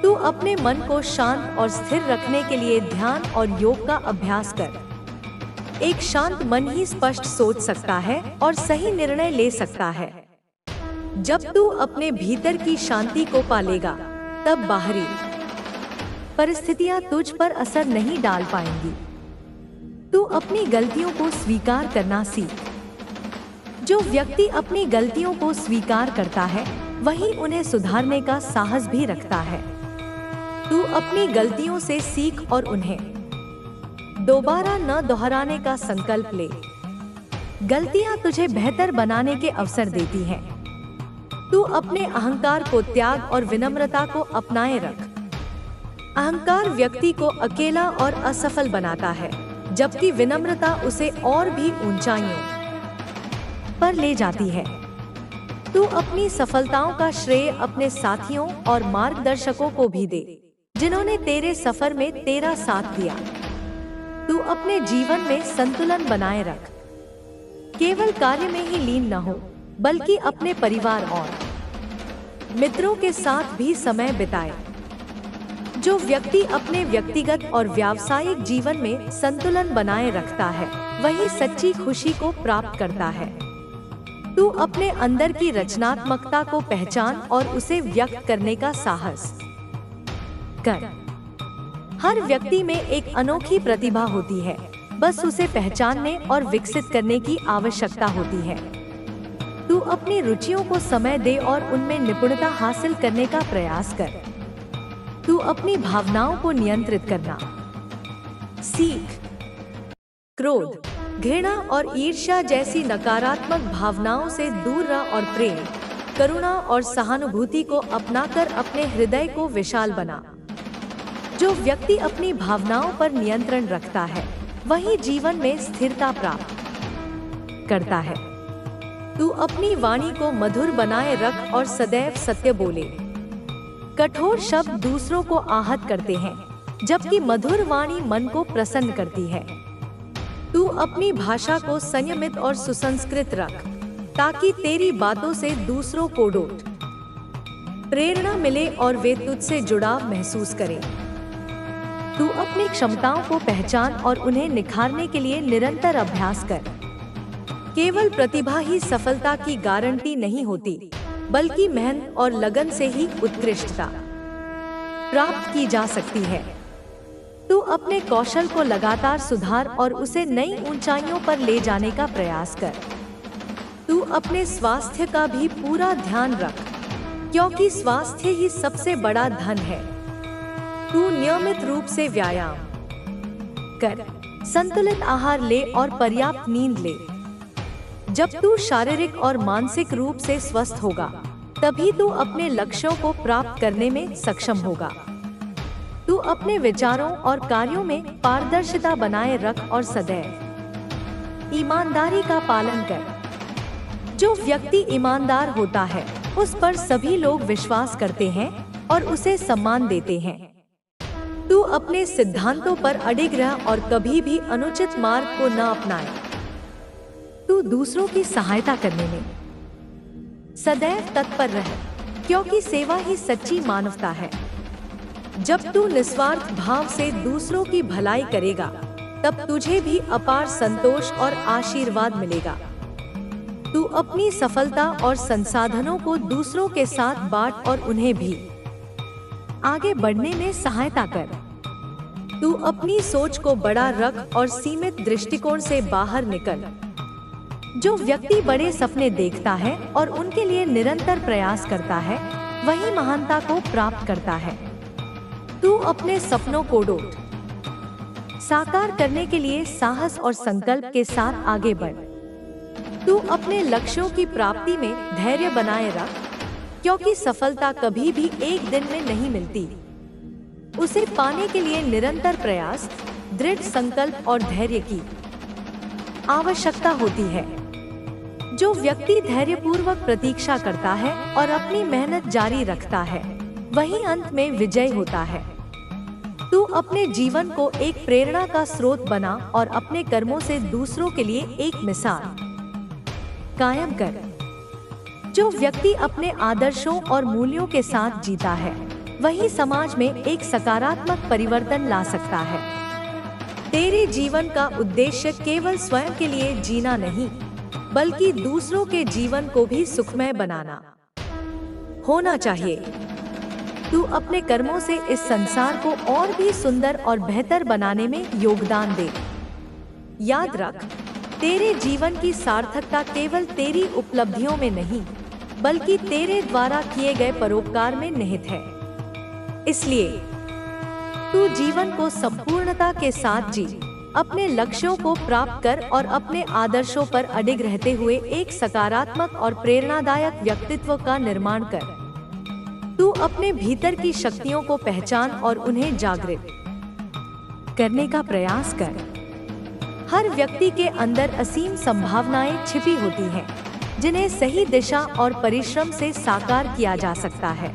तू अपने मन को शांत और स्थिर रखने के लिए ध्यान और योग का अभ्यास कर। एक शांत मन ही स्पष्ट सोच सकता है और सही निर्णय ले सकता है। जब तू अपने भीतर की शांति को पालेगा तब बाहरी परिस्थितियां तुझ पर असर नहीं डाल पाएंगी। तू अपनी गलतियों को स्वीकार करना सीख। जो व्यक्ति अपनी गलतियों को स्वीकार करता है वही उन्हें सुधारने का साहस भी रखता है। तू अपनी गलतियों से सीख और उन्हें दोबारा न दोहराने का संकल्प ले। गलतियां तुझे बेहतर बनाने के अवसर देती हैं। तू अपने अहंकार को त्याग और विनम्रता को अपनाए रख। अहंकार व्यक्ति को अकेला और असफल बनाता है, जबकि विनम्रता उसे और भी ऊंचाइयों पर ले जाती है। तू अपनी सफलताओं का श्रेय अपने साथियों और मार्गदर्शकों को भी दे, जिन्होंने तेरे सफर में तेरा साथ दिया। तू अपने जीवन में संतुलन बनाए रख। केवल कार्य में ही लीन न हो, बल्कि अपने परिवार और मित्रों के साथ भी समय बिताए। जो व्यक्ति अपने व्यक्तिगत और व्यावसायिक जीवन में संतुलन बनाए रखता है वही सच्ची खुशी को प्राप्त करता है। तू अपने अंदर की रचनात्मकता को पहचान और उसे व्यक्त करने का साहस कर। हर व्यक्ति में एक अनोखी प्रतिभा होती है, बस उसे पहचानने और विकसित करने की आवश्यकता होती है। तू अपनी रुचियों को समय दे और उनमें निपुणता हासिल करने का प्रयास कर। तू अपनी भावनाओं को नियंत्रित करना सीख। क्रोध, घृणा और ईर्ष्या जैसी नकारात्मक भावनाओं से दूर रह और प्रेम, करुणा और सहानुभूति को अपनाकर अपने हृदय को विशाल बना। जो व्यक्ति अपनी भावनाओं पर नियंत्रण रखता है वही जीवन में स्थिरता प्राप्त करता है। तू अपनी वाणी को मधुर बनाए रख और सदैव सत्य बोले। कठोर शब्द दूसरों को आहत करते हैं, जबकि मधुर वाणी मन को प्रसन्न करती है। तू अपनी भाषा को संयमित और सुसंस्कृत रख, ताकि तेरी बातों से दूसरों को प्रेरणा मिले और वे तुझसे जुड़ाव महसूस करें। तू अपनी क्षमताओं को पहचान और उन्हें निखारने के लिए निरंतर अभ्यास कर। केवल प्रतिभा ही सफलता की गारंटी नहीं होती, बल्कि मेहनत और लगन से ही उत्कृष्टता प्राप्त की जा सकती है। तू अपने कौशल को लगातार सुधार और उसे नई ऊंचाइयों पर ले जाने का प्रयास कर। तू अपने स्वास्थ्य का भी पूरा ध्यान रख, क्योंकि स्वास्थ्य ही सबसे बड़ा धन है। तू नियमित रूप से व्यायाम कर, संतुलित आहार ले और पर्याप्त नींद ले। जब तू शारीरिक और मानसिक रूप से स्वस्थ होगा तभी तू अपने लक्ष्यों को प्राप्त करने में सक्षम होगा। तू अपने विचारों और कार्यों में पारदर्शिता बनाए रख और सदैव ईमानदारी का पालन कर। जो व्यक्ति ईमानदार होता है उस पर सभी लोग विश्वास करते हैं और उसे सम्मान देते हैं। तू अपने सिद्धांतों पर अडिग रह और कभी भी अनुचित मार्ग को न अपनाए। तू दूसरों की सहायता करने में सदैव तत्पर रह, क्योंकि सेवा ही सच्ची मानवता है। जब तू निस्वार्थ भाव से दूसरों की भलाई करेगा, तब तुझे भी अपार संतोष और आशीर्वाद मिलेगा। तू अपनी सफलता और संसाधनों को दूसरों के साथ बांट और उन्हें भी आगे बढ़ने में सहायता कर। तू अपनी सोच को बड़ा रख और सीमित दृष्टिकोण से बाहर निकल। जो व्यक्ति बड़े सपने देखता है और उनके लिए निरंतर प्रयास करता है, वही महानता को प्राप्त करता है। तू अपने सपनों को साकार करने के लिए साहस और संकल्प के साथ आगे बढ़। तू अपने लक्ष्यों की प्राप्ति में धैर्य बनाए रख, क्योंकि सफलता कभी भी एक दिन में नहीं मिलती। उसे पाने के लिए निरंतर प्रयास, दृढ़ संकल्प और धैर्य की आवश्यकता होती है। जो व्यक्ति धैर्यपूर्वक प्रतीक्षा करता है और अपनी मेहनत जारी रखता है, वही अंत में विजय होता है। तू अपने जीवन को एक प्रेरणा का स्रोत बना और अपने कर्मों से दूसरों के लिए एक मिसाल कायम कर। जो व्यक्ति अपने आदर्शों और मूल्यों के साथ जीता है, वही समाज में एक सकारात्मक परिवर्तन ला सकता है। तेरे जीवन का उद्देश्य केवल स्वयं के लिए जीना नहीं, बल्कि दूसरों के जीवन को भी सुखमय बनाना होना चाहिए। तू अपने कर्मों से इस संसार को और भी सुंदर और बेहतर बनाने में योगदान दे। याद रख, तेरे जीवन की सार्थकता केवल तेरी उपलब्धियों में नहीं, बल्कि तेरे द्वारा किए गए परोपकार में निहित है। इसलिए तू जीवन को संपूर्णता के साथ जी, अपने लक्ष्यों को प्राप्त कर और अपने आदर्शों पर अडिग रहते हुए एक सकारात्मक और प्रेरणादायक व्यक्तित्व का निर्माण कर। तू अपने भीतर की शक्तियों को पहचान और उन्हें जागृत करने का प्रयास कर। हर व्यक्ति के अंदर असीम संभावनाएं छिपी होती हैं, जिन्हें सही दिशा और परिश्रम से साकार किया जा सकता है।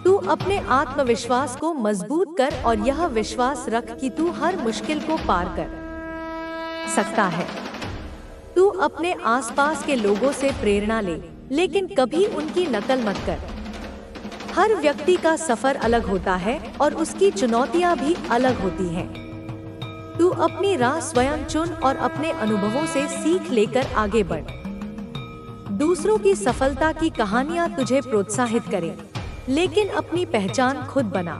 तू अपने आत्मविश्वास को मजबूत कर और यह विश्वास रख कि तू हर मुश्किल को पार कर सकता है। तू अपने आसपास के लोगों से प्रेरणा ले, लेकिन कभी उनकी नकल मत कर। हर व्यक्ति का सफर अलग होता है और उसकी चुनौतियां भी अलग होती हैं। तू अपनी राह स्वयं चुन और अपने अनुभवों से सीख लेकर आगे बढ़। दूसरों की सफलता की कहानियां तुझे प्रोत्साहित करें, लेकिन अपनी पहचान खुद बना।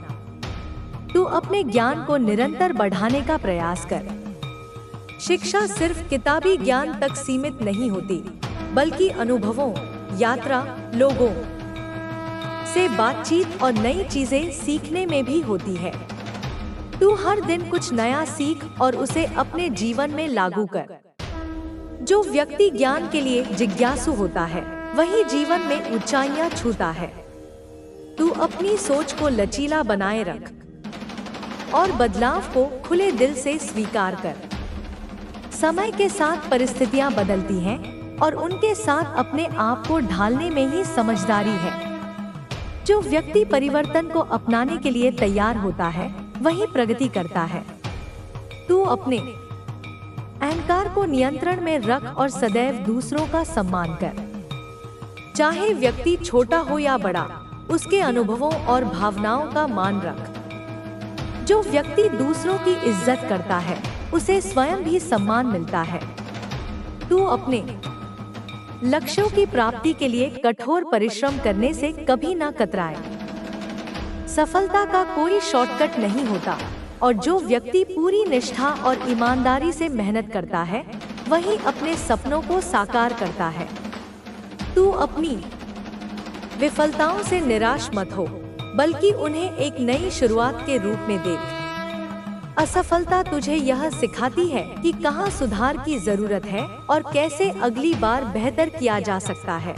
तू अपने ज्ञान को निरंतर बढ़ाने का प्रयास कर। शिक्षा सिर्फ किताबी ज्ञान तक सीमित नहीं होती, बल्कि अनुभवों, यात्रा, लोगों से बातचीत और नई चीजें सीखने में भी होती है। तू हर दिन कुछ नया सीख और उसे अपने जीवन में लागू कर। जो व्यक्ति ज्ञान के लिए जिज्ञासु होता है, वही जीवन में ऊंचाइयां छूता है। तू अपनी सोच को लचीला बनाए रख और बदलाव को खुले दिल से स्वीकार कर। समय के साथ परिस्थितियां बदलती हैं और उनके साथ अपने आप को ढालने में ही समझदारी है। जो व्यक्ति परिवर्तन को अपनाने के लिए तैयार होता है, वही प्रगति करता है। तू अपने अहंकार को नियंत्रण में रख और सदैव दूसरों का सम्मान कर। चाहे व्यक्ति छोटा हो या बड़ा, उसके अनुभवों और भावनाओं का मान रख। जो व्यक्ति दूसरों की इज्जत करता है, उसे स्वयं भी सम्मान मिलता है। तू अपने लक्ष्यों की प्राप्ति के लिए कठोर परिश्रम करने से कभी ना कतराए। सफलता का कोई शॉर्टकट नहीं होता, और जो व्यक्ति पूरी निष्ठा और ईमानदारी से मेहनत करता है, वही अपने सपनों को साकार करता है। तू अपनी विफलताओं से निराश मत हो, बल्कि उन्हें एक नई शुरुआत के रूप में देख। असफलता तुझे यह सिखाती है कि कहाँ सुधार की जरूरत है और कैसे अगली बार बेहतर किया जा सकता है।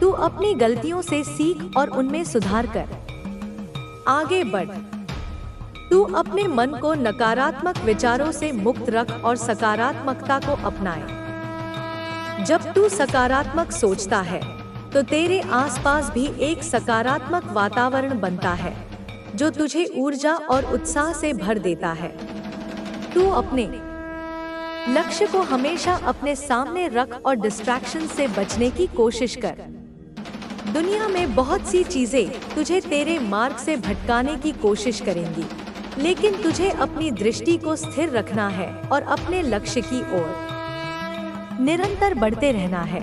तू अपनी गलतियों से सीख और उनमें सुधार कर आगे बढ़। तू अपने मन को नकारात्मक विचारों से मुक्त रख और सकारात्मकता को अपनाए। जब तू सकारात्मक सोचता है तो तेरे आसपास भी एक सकारात्मक वातावरण बनता है जो तुझे ऊर्जा और उत्साह से भर देता है। तू अपने लक्ष्य को हमेशा अपने सामने रख और डिस्ट्रैक्शन से बचने की कोशिश कर। दुनिया में बहुत सी चीजें तुझे तेरे मार्ग से भटकाने की कोशिश करेंगी, लेकिन तुझे अपनी दृष्टि को स्थिर रखना है और अपने लक्ष्य की ओर निरंतर बढ़ते रहना है।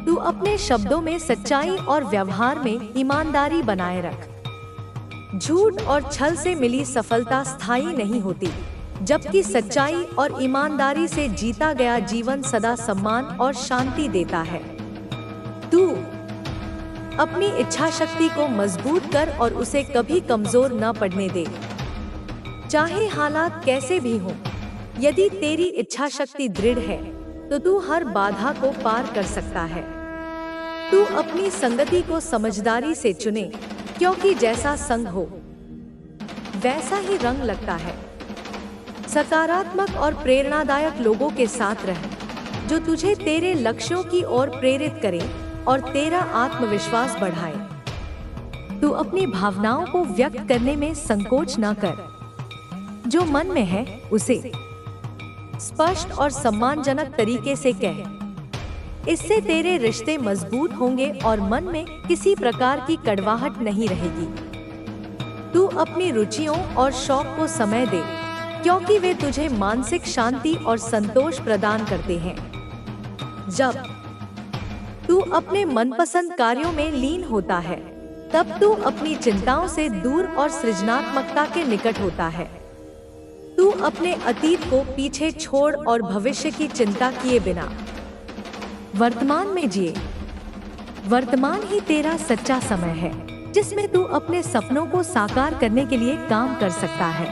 तू अपने शब्दों में सच्चाई और व्यवहार में ईमानदारी बनाए रख। झूठ और छल से मिली सफलता स्थायी नहीं होती, जबकि सच्चाई और ईमानदारी से जीता गया जीवन सदा सम्मान और शांति देता है। तू अपनी इच्छा शक्ति को मजबूत कर और उसे कभी कमजोर न पड़ने दे। चाहे हालात कैसे भी हों, यदि तेरी इच्छा शक्ति दृढ़ है तो तू हर बाधा को पार कर सकता है। तू अपनी संगति को समझदारी से चुने, क्योंकि जैसा संग हो वैसा ही रंग लगता है। सकारात्मक और प्रेरणादायक लोगों के साथ रह, जो तुझे तेरे लक्ष्यों की ओर प्रेरित करे और तेरा आत्मविश्वास बढ़ाए। तू अपनी भावनाओं को व्यक्त करने में संकोच न कर। जो मन में है उसे स्पष्ट और सम्मानजनक तरीके से कह। इससे तेरे रिश्ते मजबूत होंगे और मन में किसी प्रकार की कड़वाहट नहीं रहेगी। तू अपनी रुचियों और शौक को समय दे, क्योंकि वे तुझे मानसिक शांति और संतोष प्रदान करते हैं। जब तू अपने मनपसंद कार्यों में लीन होता है, तब तू अपनी चिंताओं से दूर और सृजनात्मकता के निकट होता है। तू अपने अतीत को पीछे छोड़ और भविष्य की चिंता किए बिना वर्तमान में जिए। वर्तमान ही तेरा सच्चा समय है, जिसमें तू अपने सपनों को साकार करने के लिए काम कर सकता है।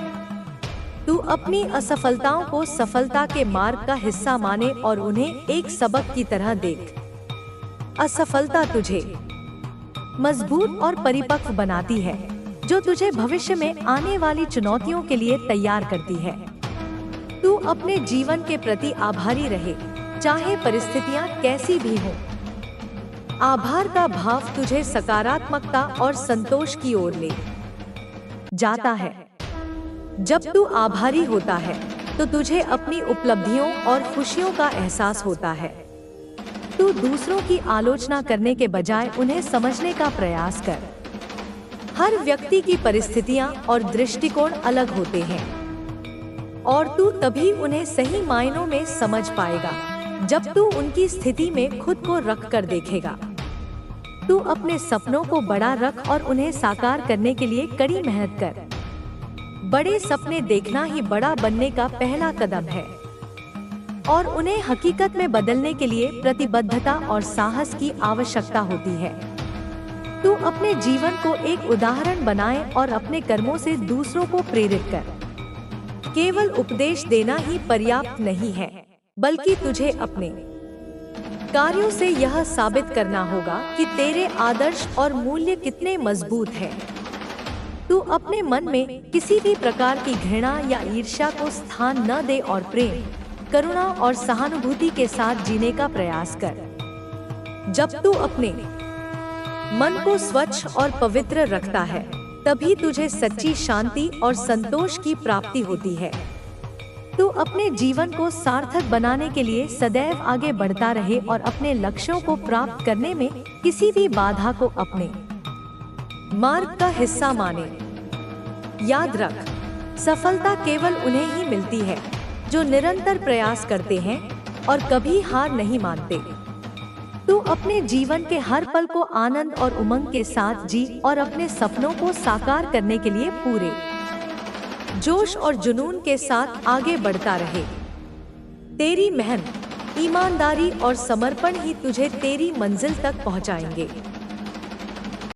तू अपनी असफलताओं को सफलता के मार्ग का हिस्सा माने और उन्हें एक सबक की तरह देख। असफलता तुझे मजबूत और परिपक्व बनाती है, जो तुझे भविष्य में आने वाली चुनौतियों के लिए तैयार करती है। तू अपने जीवन के प्रति आभारी रहे, चाहे परिस्थितियां कैसी भी हों। आभार का भाव तुझे सकारात्मकता और संतोष की ओर ले जाता है। जब तू आभारी होता है तो तुझे अपनी उपलब्धियों और खुशियों का एहसास होता है। तू दूसरों की आलोचना करने के बजाय उन्हें समझने का प्रयास कर। हर व्यक्ति की परिस्थितियां और दृष्टिकोण अलग होते हैं, और तू तभी उन्हें सही मायनों में समझ पाएगा जब तू उनकी स्थिति में खुद को रख कर देखेगा। तू अपने सपनों को बड़ा रख और उन्हें साकार करने के लिए कड़ी मेहनत कर। बड़े सपने देखना ही बड़ा बनने का पहला कदम है, और उन्हें हकीकत में बदलने के लिए प्रतिबद्धता और साहस की आवश्यकता होती है। तू अपने जीवन को एक उदाहरण बनाए और अपने कर्मों से दूसरों को प्रेरित कर। केवल उपदेश देना ही पर्याप्त नहीं है, बल्कि तुझे अपने कार्यों से यह साबित करना होगा कि तेरे आदर्श और मूल्य कितने मजबूत हैं। तू अपने मन में किसी भी प्रकार की घृणा या ईर्ष्या को स्थान न दे और प्रेम, करुणा और सहानुभूति के साथ जीने का प्रयास कर। जब तू अपने मन को स्वच्छ और पवित्र रखता है, तभी तुझे सच्ची शांति और संतोष की प्राप्ति होती है। तू अपने जीवन को सार्थक बनाने के लिए सदैव आगे बढ़ता रहे और अपने लक्ष्यों को प्राप्त करने में किसी भी बाधा को अपने मार्ग का हिस्सा माने। याद रख, सफलता केवल उन्हें ही मिलती है जो निरंतर प्रयास करते हैं और कभी हार नहीं मानते। तू अपने जीवन के हर पल को आनंद और उमंग के साथ जी और अपने सपनों को साकार करने के लिए पूरे जोश और जुनून के साथ आगे बढ़ता रहे। तेरी मेहनत, ईमानदारी और समर्पण ही तुझे तेरी मंजिल तक पहुंचाएंगे।